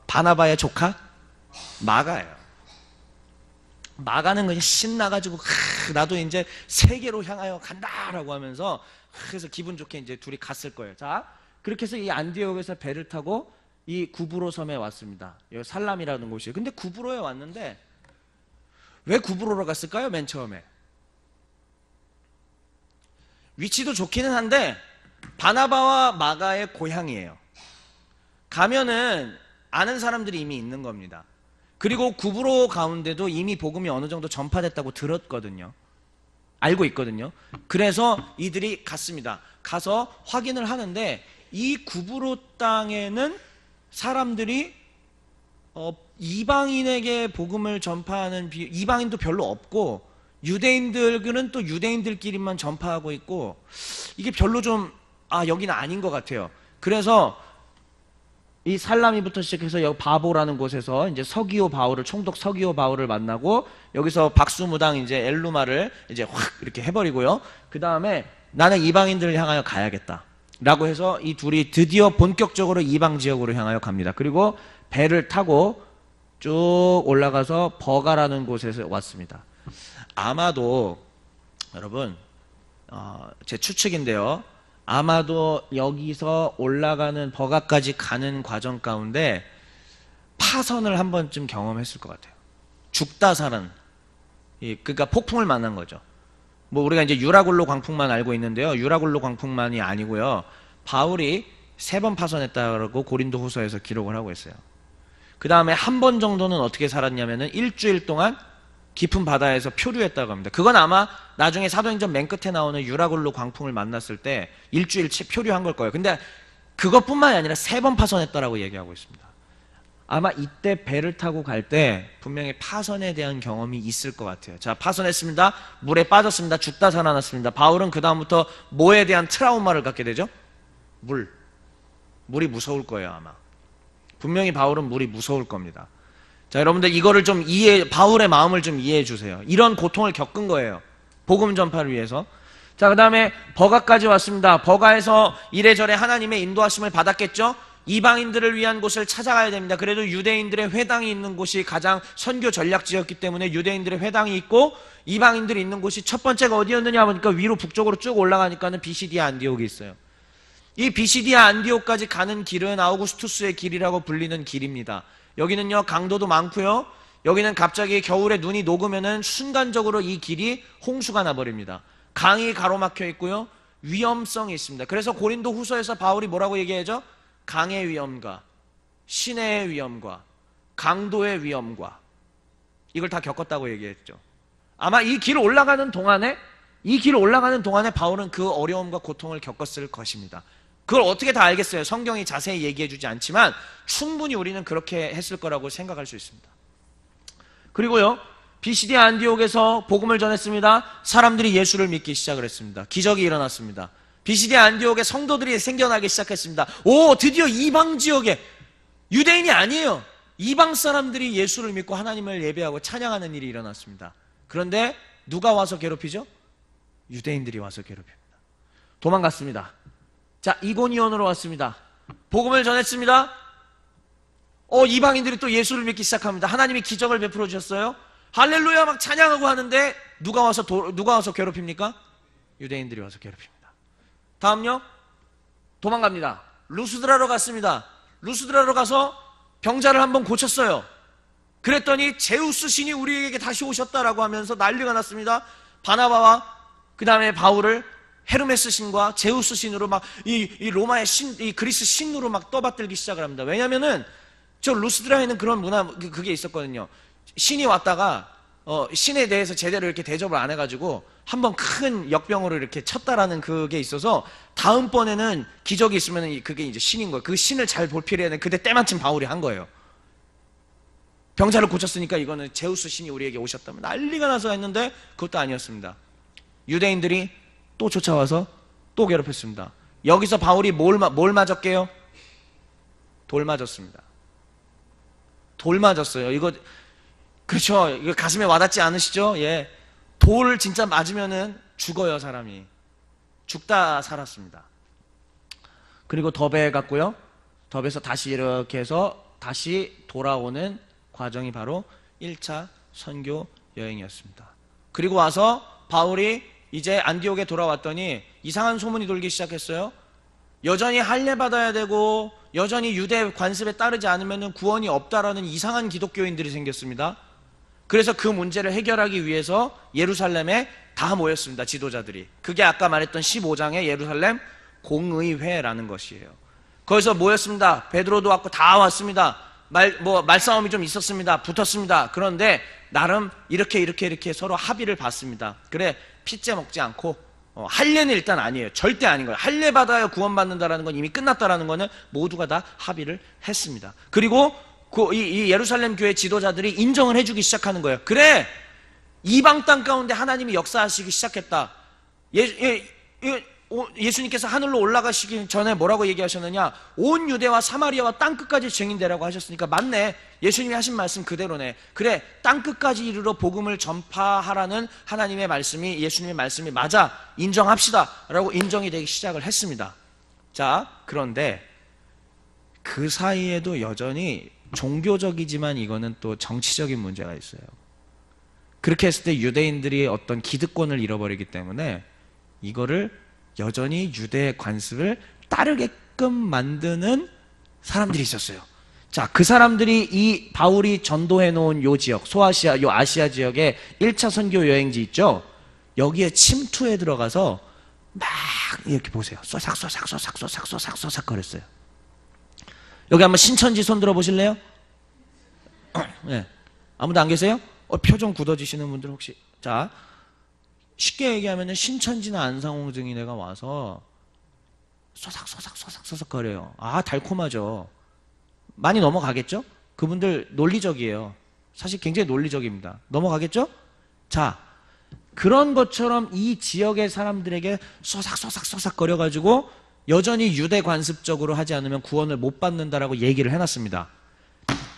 바나바의 조카? 마가예요. 마가는 그냥 신나가지고 나도 이제 세계로 향하여 간다라고 하면서 그래서 기분 좋게 이제 둘이 갔을 거예요. 자, 그렇게 해서 이 안디옥에서 배를 타고 이 구브로 섬에 왔습니다. 여기 살람이라는 곳이에요. 근데 구브로에 왔는데 왜 구브로로 갔을까요? 맨 처음에 위치도 좋기는 한데 바나바와 마가의 고향이에요. 가면은 아는 사람들이 이미 있는 겁니다. 그리고 구브로 가운데도 이미 복음이 어느 정도 전파됐다고 들었거든요. 알고 있거든요. 그래서 이들이 갔습니다. 가서 확인을 하는데 이 구브로 땅에는 사람들이 이방인에게 복음을 전파하는 이방인도 별로 없고, 유대인들은 또 유대인들끼리만 전파하고 있고, 이게 별로 좀 여기는 아닌 것 같아요. 그래서 이 살라미부터 시작해서 여기 바보라는 곳에서 이제 서기오 바울을, 총독 서기오 바울을 만나고, 여기서 박수무당 이제 엘루마를 이제 확 이렇게 해버리고요. 그 다음에 나는 이방인들을 향하여 가야겠다 라고 해서 이 둘이 드디어 본격적으로 이방 지역으로 향하여 갑니다. 그리고 배를 타고 쭉 올라가서 버가라는 곳에서 왔습니다. 아마도 여러분 제 추측인데요, 아마도 여기서 올라가는 버가까지 가는 과정 가운데 파선을 한 번쯤 경험했을 것 같아요. 죽다 사는, 그러니까 폭풍을 만난 거죠. 뭐 우리가 이제 유라굴로 광풍만 알고 있는데요, 유라굴로 광풍만이 아니고요, 바울이 3번 파선했다고 고린도 후서에서 기록을 하고 있어요. 그 다음에 한 번 정도는 어떻게 살았냐면은 일주일 동안 깊은 바다에서 표류했다고 합니다. 그건 아마 나중에 사도행전 맨 끝에 나오는 유라굴로 광풍을 만났을 때 일주일 표류한 걸 거예요. 근데 그것뿐만이 아니라 3번 파선했다라고 얘기하고 있습니다. 아마 이때 배를 타고 갈 때 분명히 파선에 대한 경험이 있을 것 같아요. 자, 파선했습니다. 물에 빠졌습니다. 죽다 살아났습니다. 바울은 그 다음부터 뭐에 대한 트라우마를 갖게 되죠? 물이 무서울 거예요. 아마 분명히 바울은 물이 무서울 겁니다. 자, 여러분들 이거를 좀 바울의 마음을 좀 이해해 주세요. 이런 고통을 겪은 거예요, 복음 전파를 위해서. 자, 그 다음에 버가까지 왔습니다. 버가에서 이래저래 하나님의 인도하심을 받았겠죠. 이방인들을 위한 곳을 찾아가야 됩니다. 그래도 유대인들의 회당이 있는 곳이 가장 선교 전략지였기 때문에 유대인들의 회당이 있고, 이방인들이 있는 곳이 첫 번째가 어디였느냐 보니까 위로 북쪽으로 쭉 올라가니까는 비시디아 안디옥이 있어요. 이 비시디아 안디옥까지 가는 길은 아우구스투스의 길이라고 불리는 길입니다. 여기는요 강도도 많고요, 여기는 갑자기 겨울에 눈이 녹으면은 순간적으로 이 길이 홍수가 나버립니다. 강이 가로막혀 있고요, 위험성이 있습니다. 그래서 고린도 후서에서 바울이 뭐라고 얘기하죠? 강의 위험과 시내의 위험과 강도의 위험과, 이걸 다 겪었다고 얘기했죠. 아마 이 길 올라가는 동안에 바울은 그 어려움과 고통을 겪었을 것입니다. 그걸 어떻게 다 알겠어요? 성경이 자세히 얘기해주지 않지만 충분히 우리는 그렇게 했을 거라고 생각할 수 있습니다. 그리고요, 비시디아 안디옥에서 복음을 전했습니다. 사람들이 예수를 믿기 시작을 했습니다. 기적이 일어났습니다. 비시디아 안디옥에 성도들이 생겨나기 시작했습니다. 드디어 이방 지역에, 유대인이 아니에요, 이방 사람들이 예수를 믿고 하나님을 예배하고 찬양하는 일이 일어났습니다. 그런데 누가 와서 괴롭히죠? 유대인들이 와서 괴롭힙니다. 도망갔습니다. 자, 이고니온으로 왔습니다. 복음을 전했습니다. 이방인들이 또 예수를 믿기 시작합니다. 하나님이 기적을 베풀어 주셨어요. 할렐루야 막 찬양하고 하는데 누가 와서 괴롭힙니까? 유대인들이 와서 괴롭힙니다. 다음요, 도망갑니다. 루스드라로 갔습니다. 루스드라로 가서 병자를 한번 고쳤어요. 그랬더니 제우스 신이 우리에게 다시 오셨다라고 하면서 난리가 났습니다. 바나바와 그 다음에 바울을 헤르메스 신과 제우스 신으로 막 이 로마의 신, 이 그리스 신으로 막 떠받들기 시작을 합니다. 왜냐면은 저 루스드라에는 그런 문화, 그게 있었거든요. 신이 왔다가 신에 대해서 제대로 이렇게 대접을 안 해가지고 한번 큰 역병으로 이렇게 쳤다라는 그게 있어서 다음번에는 기적이 있으면 그게 이제 신인 거예요. 그 신을 잘 볼필해야 그때 때마침 바울이 한 거예요. 병자를 고쳤으니까 이거는 제우스 신이 우리에게 오셨다면 난리가 나서 했는데 그것도 아니었습니다. 유대인들이 또 쫓아와서 또 괴롭혔습니다. 여기서 바울이 뭘 맞았게요? 돌 맞았습니다. 돌 맞았어요. 이거 그렇죠. 이거 가슴에 와닿지 않으시죠? 예. 돌 진짜 맞으면은 죽어요, 사람이. 죽다 살았습니다. 그리고 덥에 갔고요. 덥에서 다시 이렇게 해서 다시 돌아오는 과정이 바로 1차 선교 여행이었습니다. 그리고 와서 바울이 이제 안디옥에 돌아왔더니 이상한 소문이 돌기 시작했어요. 여전히 할례 받아야 되고 여전히 유대 관습에 따르지 않으면 구원이 없다라는 이상한 기독교인들이 생겼습니다. 그래서 그 문제를 해결하기 위해서 예루살렘에 다 모였습니다. 지도자들이. 그게 아까 말했던 15장의 예루살렘 공의회라는 것이에요. 거기서 모였습니다. 베드로도 왔고 다 왔습니다. 말싸움이 좀 있었습니다. 붙었습니다. 그런데 나름 이렇게 서로 합의를 봤습니다. 그래, 피째 먹지 않고 할례는 일단 아니에요. 절대 아닌 거예요. 할례 받아야 구원받는다라는 건 이미 끝났다라는 거는 모두가 다 합의를 했습니다. 그리고 이 예루살렘 교회 지도자들이 인정을 해주기 시작하는 거예요. 그래, 이방 땅 가운데 하나님이 역사하시기 시작했다. 예수님께서 하늘로 올라가시기 전에 뭐라고 얘기하셨느냐? 온 유대와 사마리아와 땅끝까지 증인되라고 하셨으니까 맞네. 예수님이 하신 말씀 그대로네. 그래, 땅끝까지 이르러 복음을 전파하라는 하나님의 말씀이, 예수님의 말씀이 맞아, 인정합시다 라고 인정이 되기 시작을 했습니다. 자, 그런데 그 사이에도 여전히 종교적이지만 이거는 또 정치적인 문제가 있어요. 그렇게 했을 때 유대인들이 어떤 기득권을 잃어버리기 때문에 이거를 여전히 유대 관습을 따르게끔 만드는 사람들이 있었어요. 자, 그 사람들이 이 바울이 전도해 놓은 요 지역, 소아시아, 요 아시아 지역에 1차 선교 여행지 있죠? 여기에 침투해 들어가서 막 이렇게 보세요. 쏘삭 거렸어요. 여기 한번 신천지 손 들어 보실래요? 네. 아무도 안 계세요? 표정 굳어지시는 분들 혹시? 자, 쉽게 얘기하면 신천지나 안상홍 증인회가 와서 쏘삭 거려요. 아, 달콤하죠. 많이 넘어가겠죠? 그분들 논리적이에요. 사실 굉장히 논리적입니다. 넘어가겠죠? 자, 그런 것처럼 이 지역의 사람들에게 쏘삭 거려가지고 여전히 유대 관습적으로 하지 않으면 구원을 못 받는다라고 얘기를 해놨습니다.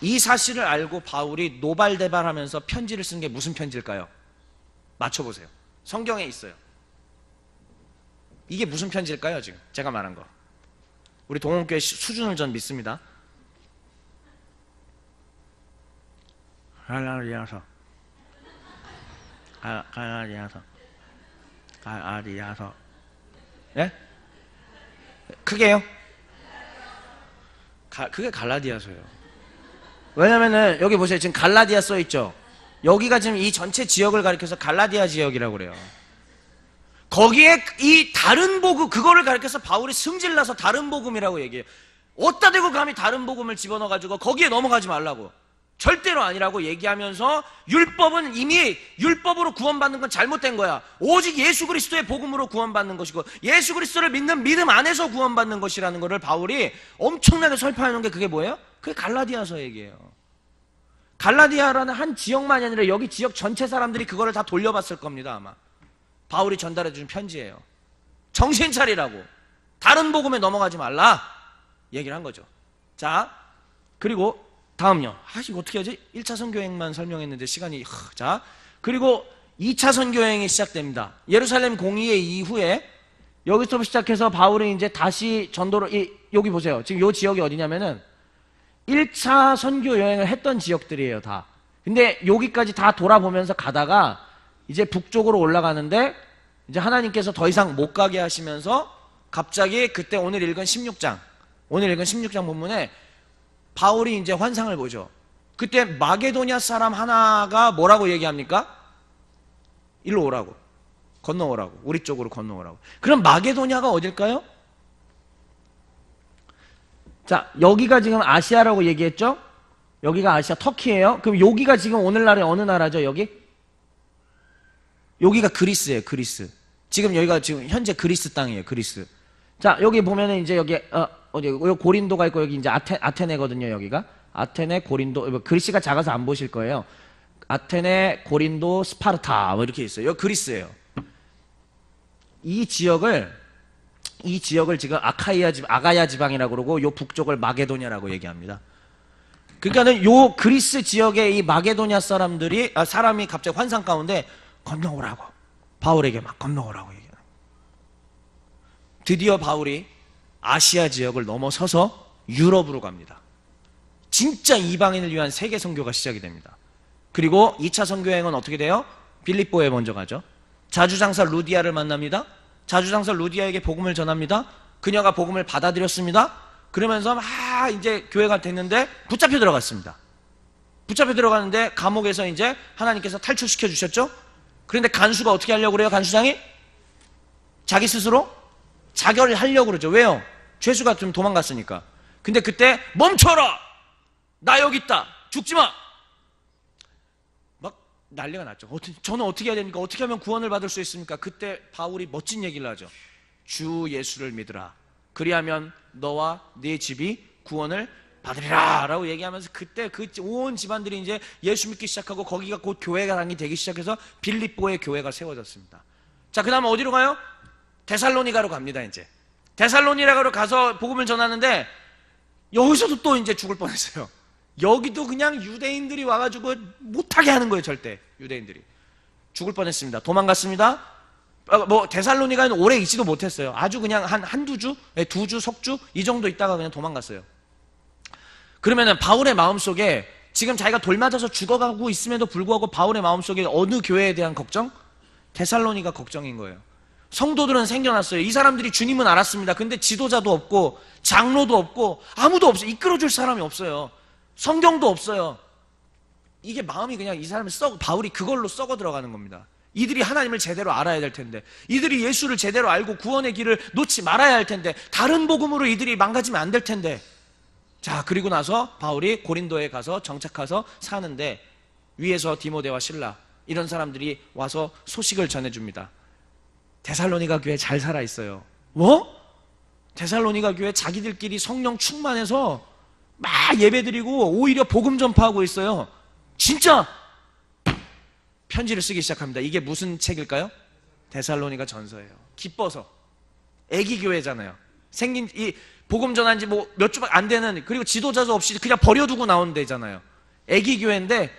이 사실을 알고 바울이 노발대발하면서 편지를 쓴 게 무슨 편지일까요? 맞춰보세요. 성경에 있어요. 이게 무슨 편지일까요? 지금 제가 말한 거. 우리 동원교회 수준을 전 믿습니다. 갈라디아서. 예? 크게요? 그게 갈라디아서예요. 왜냐면은 여기 보세요. 지금 갈라디아 써있죠? 여기가 지금 이 전체 지역을 가리켜서 갈라디아 지역이라고 그래요. 거기에 이 다른 복음, 그거를 가리켜서 바울이 승질나서 다른 복음이라고 얘기해요. 어디다 대고 감히 다른 복음을 집어넣어가지고 거기에 넘어가지 말라고. 절대로 아니라고 얘기하면서 율법은 이미 율법으로 구원받는 건 잘못된 거야. 오직 예수 그리스도의 복음으로 구원받는 것이고 예수 그리스도를 믿는 믿음 안에서 구원받는 것이라는 거를 바울이 엄청나게 설파하는 게 그게 뭐예요? 그게 갈라디아서 얘기예요. 갈라디아라는 한 지역만이 아니라 여기 지역 전체 사람들이 그거를 다 돌려봤을 겁니다. 아마 바울이 전달해 준 편지예요. 정신 차리라고, 다른 복음에 넘어가지 말라 얘기를 한 거죠. 자, 그리고 다음요. 이거 어떻게 하지? 1차 선교여행만 설명했는데 시간이. 자, 그리고 2차 선교여행이 시작됩니다. 예루살렘 공의회 이후에 여기서 시작해서 바울이 이제 다시 전도를, 여기 보세요. 지금 이 지역이 어디냐면은 1차 선교 여행을 했던 지역들이에요, 다. 근데 여기까지 다 돌아보면서 가다가 이제 북쪽으로 올라가는데 이제 하나님께서 더 이상 못 가게 하시면서 갑자기 그때 오늘 읽은 16장, 오늘 읽은 16장 본문에 바울이 이제 환상을 보죠. 그때 마게도냐 사람 하나가 뭐라고 얘기합니까? 일로 오라고. 건너오라고. 우리 쪽으로 건너오라고. 그럼 마게도냐가 어딜까요? 자, 여기가 지금 아시아라고 얘기했죠? 여기가 아시아, 터키예요. 그럼 여기가 지금 오늘날의 어느 나라죠, 여기? 여기가 그리스예요, 그리스. 지금 여기가 지금 현재 그리스 땅이에요, 그리스. 자, 여기 보면은 이제 여기, 어디, 여기 고린도가 있고 여기 이제 아테네거든요, 여기가. 아테네, 고린도, 글씨가 작아서 안 보실 거예요. 아테네, 고린도, 스파르타, 뭐 이렇게 있어요. 여기 그리스예요. 이 지역을 지금 아가야 지방이라고 그러고, 요 북쪽을 마게도냐라고 얘기합니다. 그러니까는 요 그리스 지역의 이 마게도냐 사람이 갑자기 환상 가운데 건너오라고. 바울에게 막 건너오라고 얘기해요. 드디어 바울이 아시아 지역을 넘어서서 유럽으로 갑니다. 진짜 이방인을 위한 세계 선교가 시작이 됩니다. 그리고 2차 선교 여행은 어떻게 돼요? 빌립보에 먼저 가죠. 자주장사 루디아를 만납니다. 자주장사 루디아에게 복음을 전합니다. 그녀가 복음을 받아들였습니다. 그러면서 막 이제 교회가 됐는데 붙잡혀 들어갔습니다. 붙잡혀 들어가는데 감옥에서 이제 하나님께서 탈출시켜 주셨죠. 그런데 간수가 어떻게 하려고 그래요? 간수장이 자기 스스로 자결을 하려고 그러죠. 왜요? 죄수가 좀 도망갔으니까. 근데 그때 멈춰라! 나 여기 있다! 죽지 마! 막 난리가 났죠. 저는 어떻게 해야 됩니까? 어떻게 하면 구원을 받을 수 있습니까? 그때 바울이 멋진 얘기를 하죠. 주 예수를 믿으라. 그리하면 너와 네 집이 구원을 받으리라 라고 얘기하면서 그때 그 온 집안들이 이제 예수 믿기 시작하고 거기가 곧 교회당이 되기 시작해서 빌립보의 교회가 세워졌습니다. 자, 그 다음에 어디로 가요? 데살로니가로 갑니다. 이제 데살로니가로 가서 복음을 전하는데 여기서도 또 이제 죽을 뻔했어요. 여기도 그냥 유대인들이 와가지고 못하게 하는 거예요. 절대 유대인들이 죽을 뻔했습니다. 도망갔습니다. 뭐 데살로니가는 오래 있지도 못했어요. 아주 그냥 한두 주, 두 주, 석주 이 정도 있다가 그냥 도망갔어요. 그러면은 바울의 마음속에 지금 자기가 돌맞아서 죽어가고 있음에도 불구하고 바울의 마음속에 어느 교회에 대한 걱정? 데살로니가 걱정인 거예요. 성도들은 생겨났어요. 이 사람들이 주님은 알았습니다. 근데 지도자도 없고 장로도 없고 아무도 없어요. 이끌어줄 사람이 없어요. 성경도 없어요. 이게 마음이 그냥 이 사람이 바울이 그걸로 썩어 들어가는 겁니다. 이들이 하나님을 제대로 알아야 될 텐데, 이들이 예수를 제대로 알고 구원의 길을 놓지 말아야 할 텐데, 다른 복음으로 이들이 망가지면 안 될 텐데. 자, 그리고 나서 바울이 고린도에 가서 정착해서 사는데 위에서 디모데와 실라 이런 사람들이 와서 소식을 전해줍니다. 데살로니가 교회 잘 살아있어요. 뭐? 데살로니가 교회 자기들끼리 성령 충만해서 막 예배드리고 오히려 복음 전파하고 있어요. 진짜! 편지를 쓰기 시작합니다. 이게 무슨 책일까요? 데살로니가 전서예요. 기뻐서. 애기 교회잖아요. 생긴 이 복음 전한 지 뭐 몇 주밖에 안 되는, 그리고 지도자도 없이 그냥 버려두고 나온 데잖아요. 애기 교회인데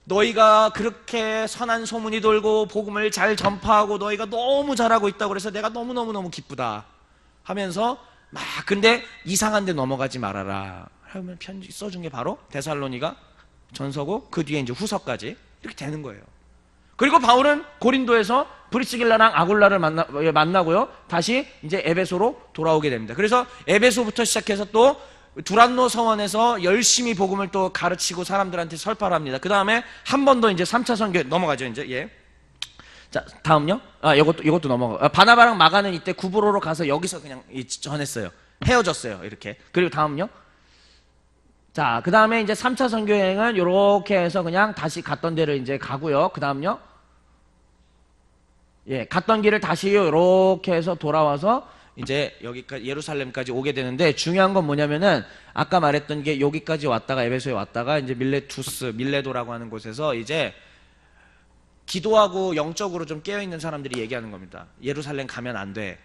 너희가 그렇게 선한 소문이 돌고 복음을 잘 전파하고 너희가 너무 잘하고 있다고 그래서 내가 너무너무너무 기쁘다 하면서 막, 근데 이상한 데 넘어가지 말아라 하면 편지 써준 게 바로 데살로니가 전서고 그 뒤에 이제 후서까지 이렇게 되는 거예요. 그리고 바울은 고린도에서 브리스길라랑 아굴라를 만나고요. 다시 이제 에베소로 돌아오게 됩니다. 그래서 에베소부터 시작해서 또 두란노 서원에서 열심히 복음을 또 가르치고 사람들한테 설파를 합니다. 그 다음에 한 번 더 이제 3차 선교 넘어가죠. 이제 예. 자, 다음요. 이것도 넘어가. 바나바랑 마가는 이때 구브로로 가서 여기서 그냥 전했어요. 헤어졌어요. 이렇게. 그리고 다음요. 자, 그 다음에 이제 3차 선교여행은 이렇게 해서 그냥 다시 갔던 데를 이제 가고요. 그 다음요. 예, 갔던 길을 다시 이렇게 해서 돌아와서 이제 여기까지 예루살렘까지 오게 되는데, 중요한 건 뭐냐면은 아까 말했던 게 여기까지 왔다가 에베소에 왔다가 이제 밀레도라고 하는 곳에서 이제 기도하고 영적으로 좀 깨어있는 사람들이 얘기하는 겁니다. 예루살렘 가면 안 돼.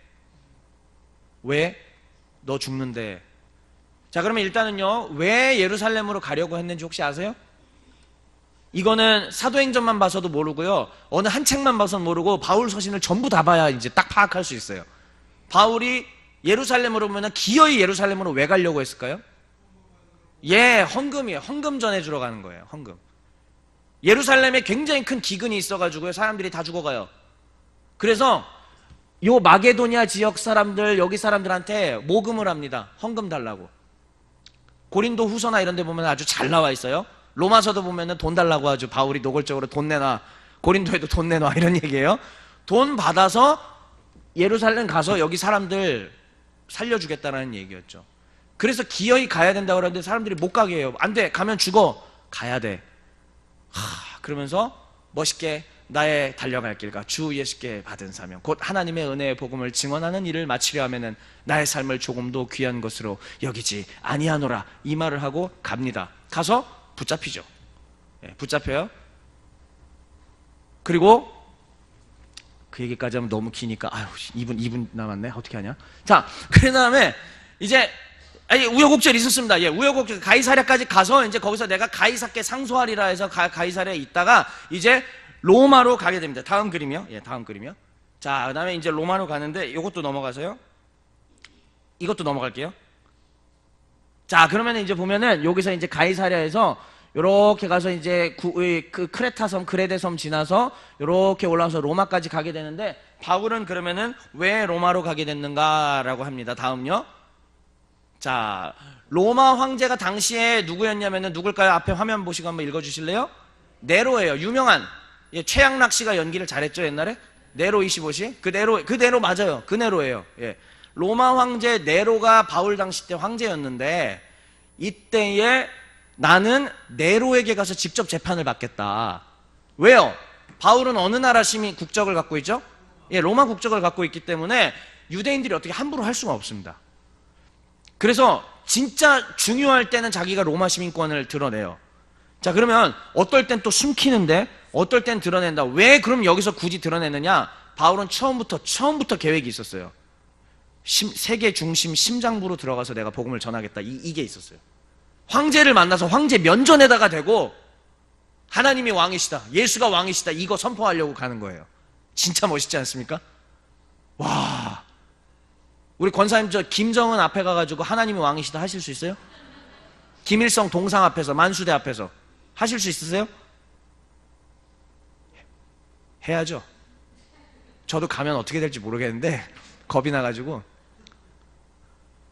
왜? 너 죽는데. 자, 그러면 일단은요, 왜 예루살렘으로 가려고 했는지 혹시 아세요? 이거는 사도행전만 봐서도 모르고요, 어느 한 책만 봐서는 모르고 바울 서신을 전부 다 봐야 이제 딱 파악할 수 있어요. 바울이 예루살렘으로 오면 기어이 예루살렘으로 왜 가려고 했을까요? 예, 헌금이에요. 헌금 전해주러 가는 거예요. 헌금. 예루살렘에 굉장히 큰 기근이 있어가지고요, 사람들이 다 죽어가요. 그래서 요 마게도니아 지역 사람들, 여기 사람들한테 모금을 합니다. 헌금 달라고. 고린도 후서나 이런 데 보면 아주 잘 나와 있어요. 로마서도 보면은 돈 달라고 아주 바울이 노골적으로 돈 내놔. 고린도에도 돈 내놔. 이런 얘기예요. 돈 받아서 예루살렘 가서 여기 사람들 살려주겠다는 얘기였죠. 그래서 기어이 가야 된다고 그러는데 사람들이 못 가게 해요. 안 돼. 가면 죽어. 가야 돼. 그러면서 멋있게 나의 달려갈 길과 주 예수께 받은 사명, 곧 하나님의 은혜의 복음을 증언하는 일을 마치려 하면은 나의 삶을 조금도 귀한 것으로 여기지 아니하노라, 이 말을 하고 갑니다. 가서 붙잡히죠. 붙잡혀요. 그리고 그 얘기까지 하면 너무 기니까 2분 남았네. 어떻게 하냐. 자, 그 다음에 이제 우여곡절이 있었습니다. 우여곡절, 가이사랴까지 가서 이제 거기서 내가 가이사께 상소하리라 해서 가이사랴에 있다가 이제 로마로 가게 됩니다. 다음 그림이요. 다음 그림이요. 자, 그 다음에 이제 로마로 가는데 이것도 넘어가서요. 이것도 넘어갈게요. 자, 그러면 이제 보면은 여기서 이제 가이사랴에서 요렇게 가서 이제 그 크레타섬, 그레데섬 지나서 요렇게 올라와서 로마까지 가게 되는데, 바울은 그러면은 왜 로마로 가게 됐는가라고 합니다. 다음요. 자, 로마 황제가 당시에 누구였냐면은 누굴까요? 앞에 화면 보시고 한번 읽어주실래요? 네로예요. 유명한, 최양락 씨가 연기를 잘했죠 옛날에. 네로 25시. 그 네로 맞아요. 그 네로예요. 로마 황제 네로가 바울 당시 때 황제였는데, 이때에 나는 네로에게 가서 직접 재판을 받겠다. 왜요? 바울은 어느 나라 시민 국적을 갖고 있죠? 로마 국적을 갖고 있기 때문에 유대인들이 어떻게 함부로 할 수가 없습니다. 그래서 진짜 중요할 때는 자기가 로마 시민권을 드러내요. 자, 그러면 어떨 땐 또 숨기는데 어떨 땐 드러낸다. 왜 그럼 여기서 굳이 드러내느냐? 바울은 처음부터 계획이 있었어요. 세계 중심 심장부로 들어가서 내가 복음을 전하겠다. 이게 있었어요. 황제를 만나서 황제 면전에다가 대고 하나님이 왕이시다, 예수가 왕이시다, 이거 선포하려고 가는 거예요. 진짜 멋있지 않습니까? 와, 우리 권사님 저 김정은 앞에 가가지고 하나님이 왕이시다 하실 수 있어요? 김일성 동상 앞에서, 만수대 앞에서 하실 수 있으세요? 해야죠. 저도 가면 어떻게 될지 모르겠는데 겁이 나가지고.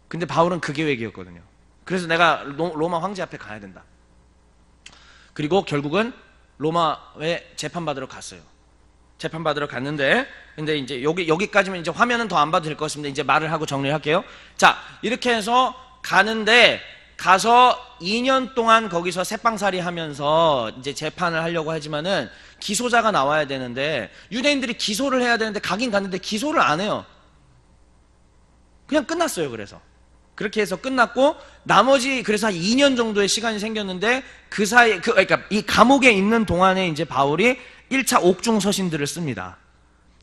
근데 바울은 그 계획이었거든요. 그래서 내가 로마 황제 앞에 가야 된다. 그리고 결국은 로마에 재판받으러 갔어요. 재판받으러 갔는데, 근데 이제 여기까지면 이제 화면은 더 안 봐도 될 것 같습니다. 이제 말을 하고 정리를 할게요. 자, 이렇게 해서 가는데, 가서 2년 동안 거기서 새빵살이 하면서 이제 재판을 하려고 하지만은 기소자가 나와야 되는데, 유대인들이 기소를 해야 되는데 가긴 갔는데 기소를 안 해요. 그냥 끝났어요. 그래서 그렇게 해서 끝났고, 나머지 그래서 한 2년 정도의 시간이 생겼는데, 그 사이 그러니까 이 감옥에 있는 동안에 이제 바울이 1차 옥중 서신들을 씁니다.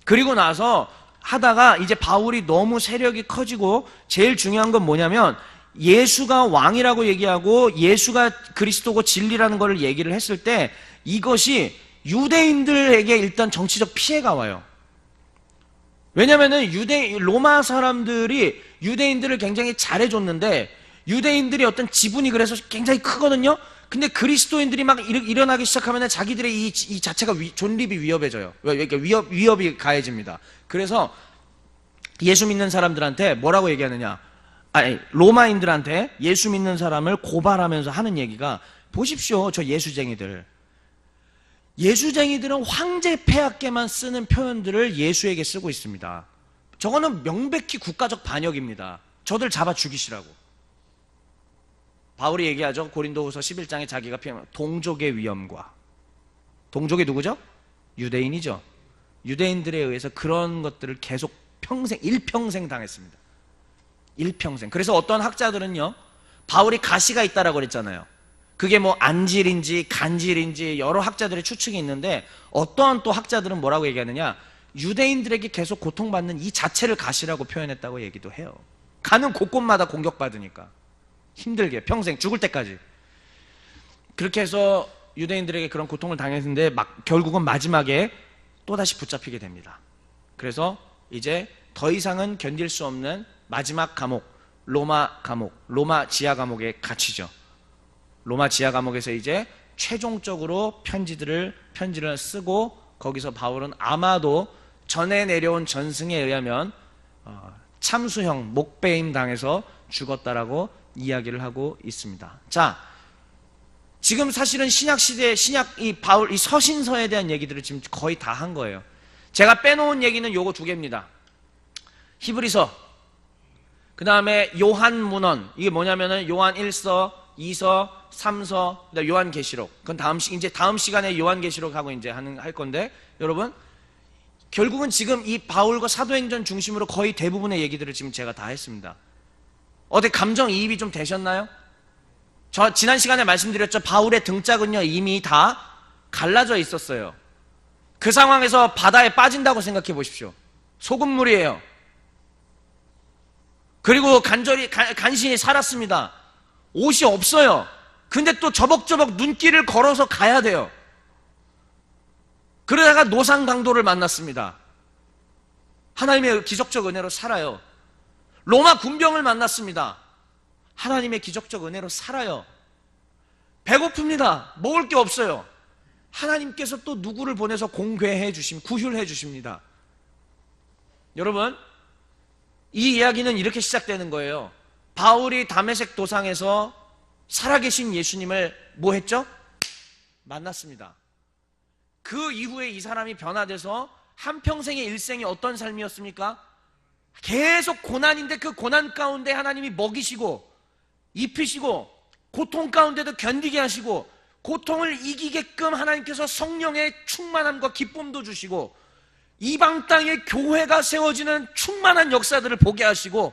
그리고 나서 하다가 이제 바울이 너무 세력이 커지고, 제일 중요한 건 뭐냐면 예수가 왕이라고 얘기하고 예수가 그리스도고 진리라는 걸 얘기를 했을 때 이것이 유대인들에게 일단 정치적 피해가 와요. 왜냐면은 로마 사람들이 유대인들을 굉장히 잘해줬는데, 유대인들이 어떤 지분이 그래서 굉장히 크거든요. 근데 그리스도인들이 막 일어나기 시작하면 자기들의 이 자체가 존립이 위협해져요. 그러니까 위협이 가해집니다. 그래서 예수 믿는 사람들한테 뭐라고 얘기하느냐? 로마인들한테 예수 믿는 사람을 고발하면서 하는 얘기가, 보십시오, 저 예수쟁이들. 예수쟁이들은 황제 폐하께만 쓰는 표현들을 예수에게 쓰고 있습니다. 저거는 명백히 국가적 반역입니다. 저들 잡아 죽이시라고. 바울이 얘기하죠. 고린도후서 11장에 자기가 표현한 동족의 위험과. 동족이 누구죠? 유대인이죠. 유대인들에 의해서 그런 것들을 계속 일평생 당했습니다. 일평생. 그래서 어떤 학자들은요, 바울이 가시가 있다라고 그랬잖아요. 그게 뭐 안질인지 간질인지 여러 학자들의 추측이 있는데, 어떠한 또 학자들은 뭐라고 얘기하느냐, 유대인들에게 계속 고통받는 이 자체를 가시라고 표현했다고 얘기도 해요. 가는 곳곳마다 공격받으니까 힘들게 평생 죽을 때까지. 그렇게 해서 유대인들에게 그런 고통을 당했는데 결국은 마지막에 또다시 붙잡히게 됩니다. 그래서 이제 더 이상은 견딜 수 없는 마지막 감옥, 로마 지하 감옥에 갇히죠. 로마 지하 감옥에서 이제 최종적으로 편지를 쓰고, 거기서 바울은 아마도 전에 내려온 전승에 의하면 참수형, 목베임 당해서 죽었다라고 이야기를 하고 있습니다. 자, 지금 사실은 신약 시대, 이 바울, 이 서신서에 대한 얘기들을 지금 거의 다 한 거예요. 제가 빼놓은 얘기는 요거 두 개입니다. 히브리서, 그 다음에 요한문헌, 이게 뭐냐면은 요한 1서, 2서, 3서, 그다음에 요한계시록. 그건 이제 다음 시간에 요한계시록 하고 이제 할 건데, 여러분, 결국은 지금 이 바울과 사도행전 중심으로 거의 대부분의 얘기들을 지금 제가 다 했습니다. 어디 감정이입이 좀 되셨나요? 저 지난 시간에 말씀드렸죠. 바울의 등짝은요 이미 다 갈라져 있었어요. 그 상황에서 바다에 빠진다고 생각해 보십시오. 소금물이에요. 그리고 간신히 살았습니다. 옷이 없어요. 근데 또 저벅저벅 눈길을 걸어서 가야 돼요. 그러다가 노상강도를 만났습니다. 하나님의 기적적 은혜로 살아요. 로마 군병을 만났습니다. 하나님의 기적적 은혜로 살아요. 배고픕니다. 먹을 게 없어요. 하나님께서 또 누구를 보내서 구휼해 주십니다. 여러분, 이 이야기는 이렇게 시작되는 거예요. 바울이 다메섹 도상에서 살아계신 예수님을 뭐 했죠? 만났습니다. 그 이후에 이 사람이 변화돼서 한평생의 일생이 어떤 삶이었습니까? 계속 고난인데 그 고난 가운데 하나님이 먹이시고 입히시고 고통 가운데도 견디게 하시고 고통을 이기게끔 하나님께서 성령의 충만함과 기쁨도 주시고 이방 땅에 교회가 세워지는 충만한 역사들을 보게 하시고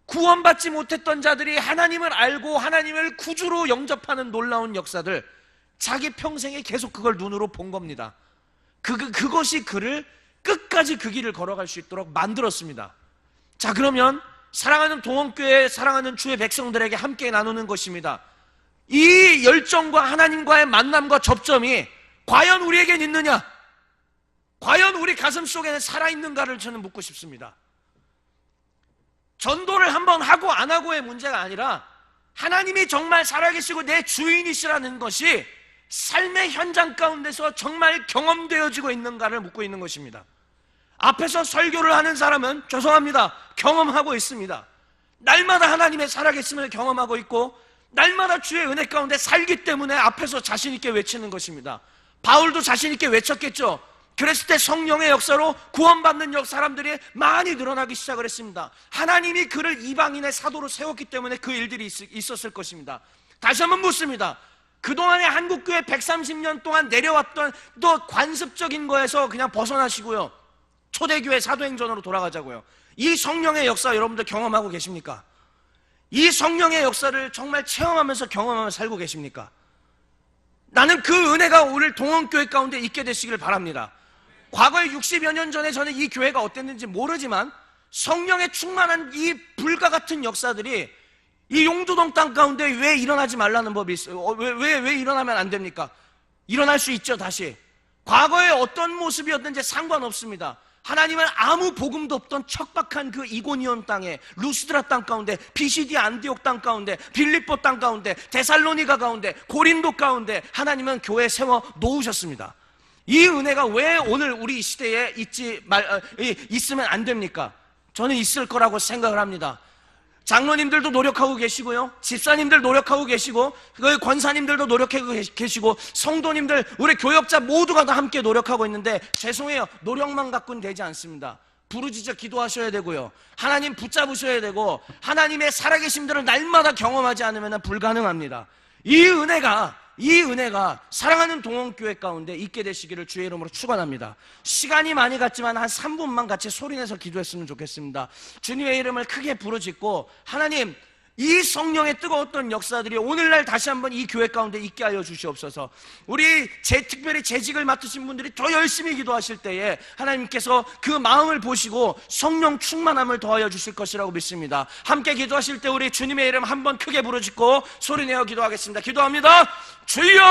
구원받지 못했던 자들이 하나님을 알고 하나님을 구주로 영접하는 놀라운 역사들, 자기 평생에 계속 그걸 눈으로 본 겁니다. 그것이 그를 끝까지 그 길을 걸어갈 수 있도록 만들었습니다. 자, 그러면 사랑하는 동원교회, 사랑하는 주의 백성들에게 함께 나누는 것입니다. 이 열정과 하나님과의 만남과 접점이 과연 우리에겐 있느냐? 과연 우리 가슴 속에는 살아있는가를 저는 묻고 싶습니다. 전도를 한번 하고 안 하고의 문제가 아니라 하나님이 정말 살아계시고 내 주인이시라는 것이 삶의 현장 가운데서 정말 경험되어지고 있는가를 묻고 있는 것입니다. 앞에서 설교를 하는 사람은 죄송합니다, 경험하고 있습니다. 날마다 하나님의 살아계심을 경험하고 있고 날마다 주의 은혜 가운데 살기 때문에 앞에서 자신 있게 외치는 것입니다. 바울도 자신 있게 외쳤겠죠. 그랬을 때 성령의 역사로 구원받는 사람들이 많이 늘어나기 시작을 했습니다. 하나님이 그를 이방인의 사도로 세웠기 때문에 그 일들이 있었을 것입니다. 다시 한번 묻습니다. 그동안에 한국교회 130년 동안 내려왔던 또 관습적인 거에서 그냥 벗어나시고요, 초대교회 사도행전으로 돌아가자고요. 이 성령의 역사 여러분들 경험하고 계십니까? 이 성령의 역사를 정말 체험하면서 경험하면서 살고 계십니까? 나는 그 은혜가 오늘 동원교회 가운데 있게 되시길 바랍니다. 과거에 60여 년 전에 저는 이 교회가 어땠는지 모르지만 성령의 충만한 이 불과 같은 역사들이 이 용두동 땅 가운데 왜 일어나지 말라는 법이 있어요? 왜 일어나면 안 됩니까? 일어날 수 있죠. 다시 과거에 어떤 모습이었는지 상관없습니다. 하나님은 아무 복음도 없던 척박한 그 이고니온 땅에, 루스드라 땅 가운데, 비시디 안디옥 땅 가운데, 빌립보 땅 가운데, 데살로니가 가운데, 고린도 가운데 하나님은 교회 세워 놓으셨습니다. 이 은혜가 왜 오늘 우리 시대에 있으면 안 됩니까? 저는 있을 거라고 생각을 합니다. 장로님들도 노력하고 계시고요, 집사님들 노력하고 계시고, 그 권사님들도 노력하고 계시고, 성도님들, 우리 교역자 모두가 다 함께 노력하고 있는데 죄송해요, 노력만 갖고는 되지 않습니다. 부르짖어 기도하셔야 되고요, 하나님 붙잡으셔야 되고, 하나님의 살아계심들을 날마다 경험하지 않으면 불가능합니다. 이 은혜가 사랑하는 동원교회 가운데 있게 되시기를 주의 이름으로 축원합니다. 시간이 많이 갔지만 한 3분만 같이 소리내서 기도했으면 좋겠습니다. 주님의 이름을 크게 부르짖고, 하나님, 이 성령의 뜨거웠던 역사들이 오늘날 다시 한번 이 교회 가운데 있게 하여 주시옵소서. 우리 특별히 재직을 맡으신 분들이 더 열심히 기도하실 때에 하나님께서 그 마음을 보시고 성령 충만함을 더하여 주실 것이라고 믿습니다. 함께 기도하실 때 우리 주님의 이름 한번 크게 부르짖고 소리내어 기도하겠습니다. 기도합니다. 주여!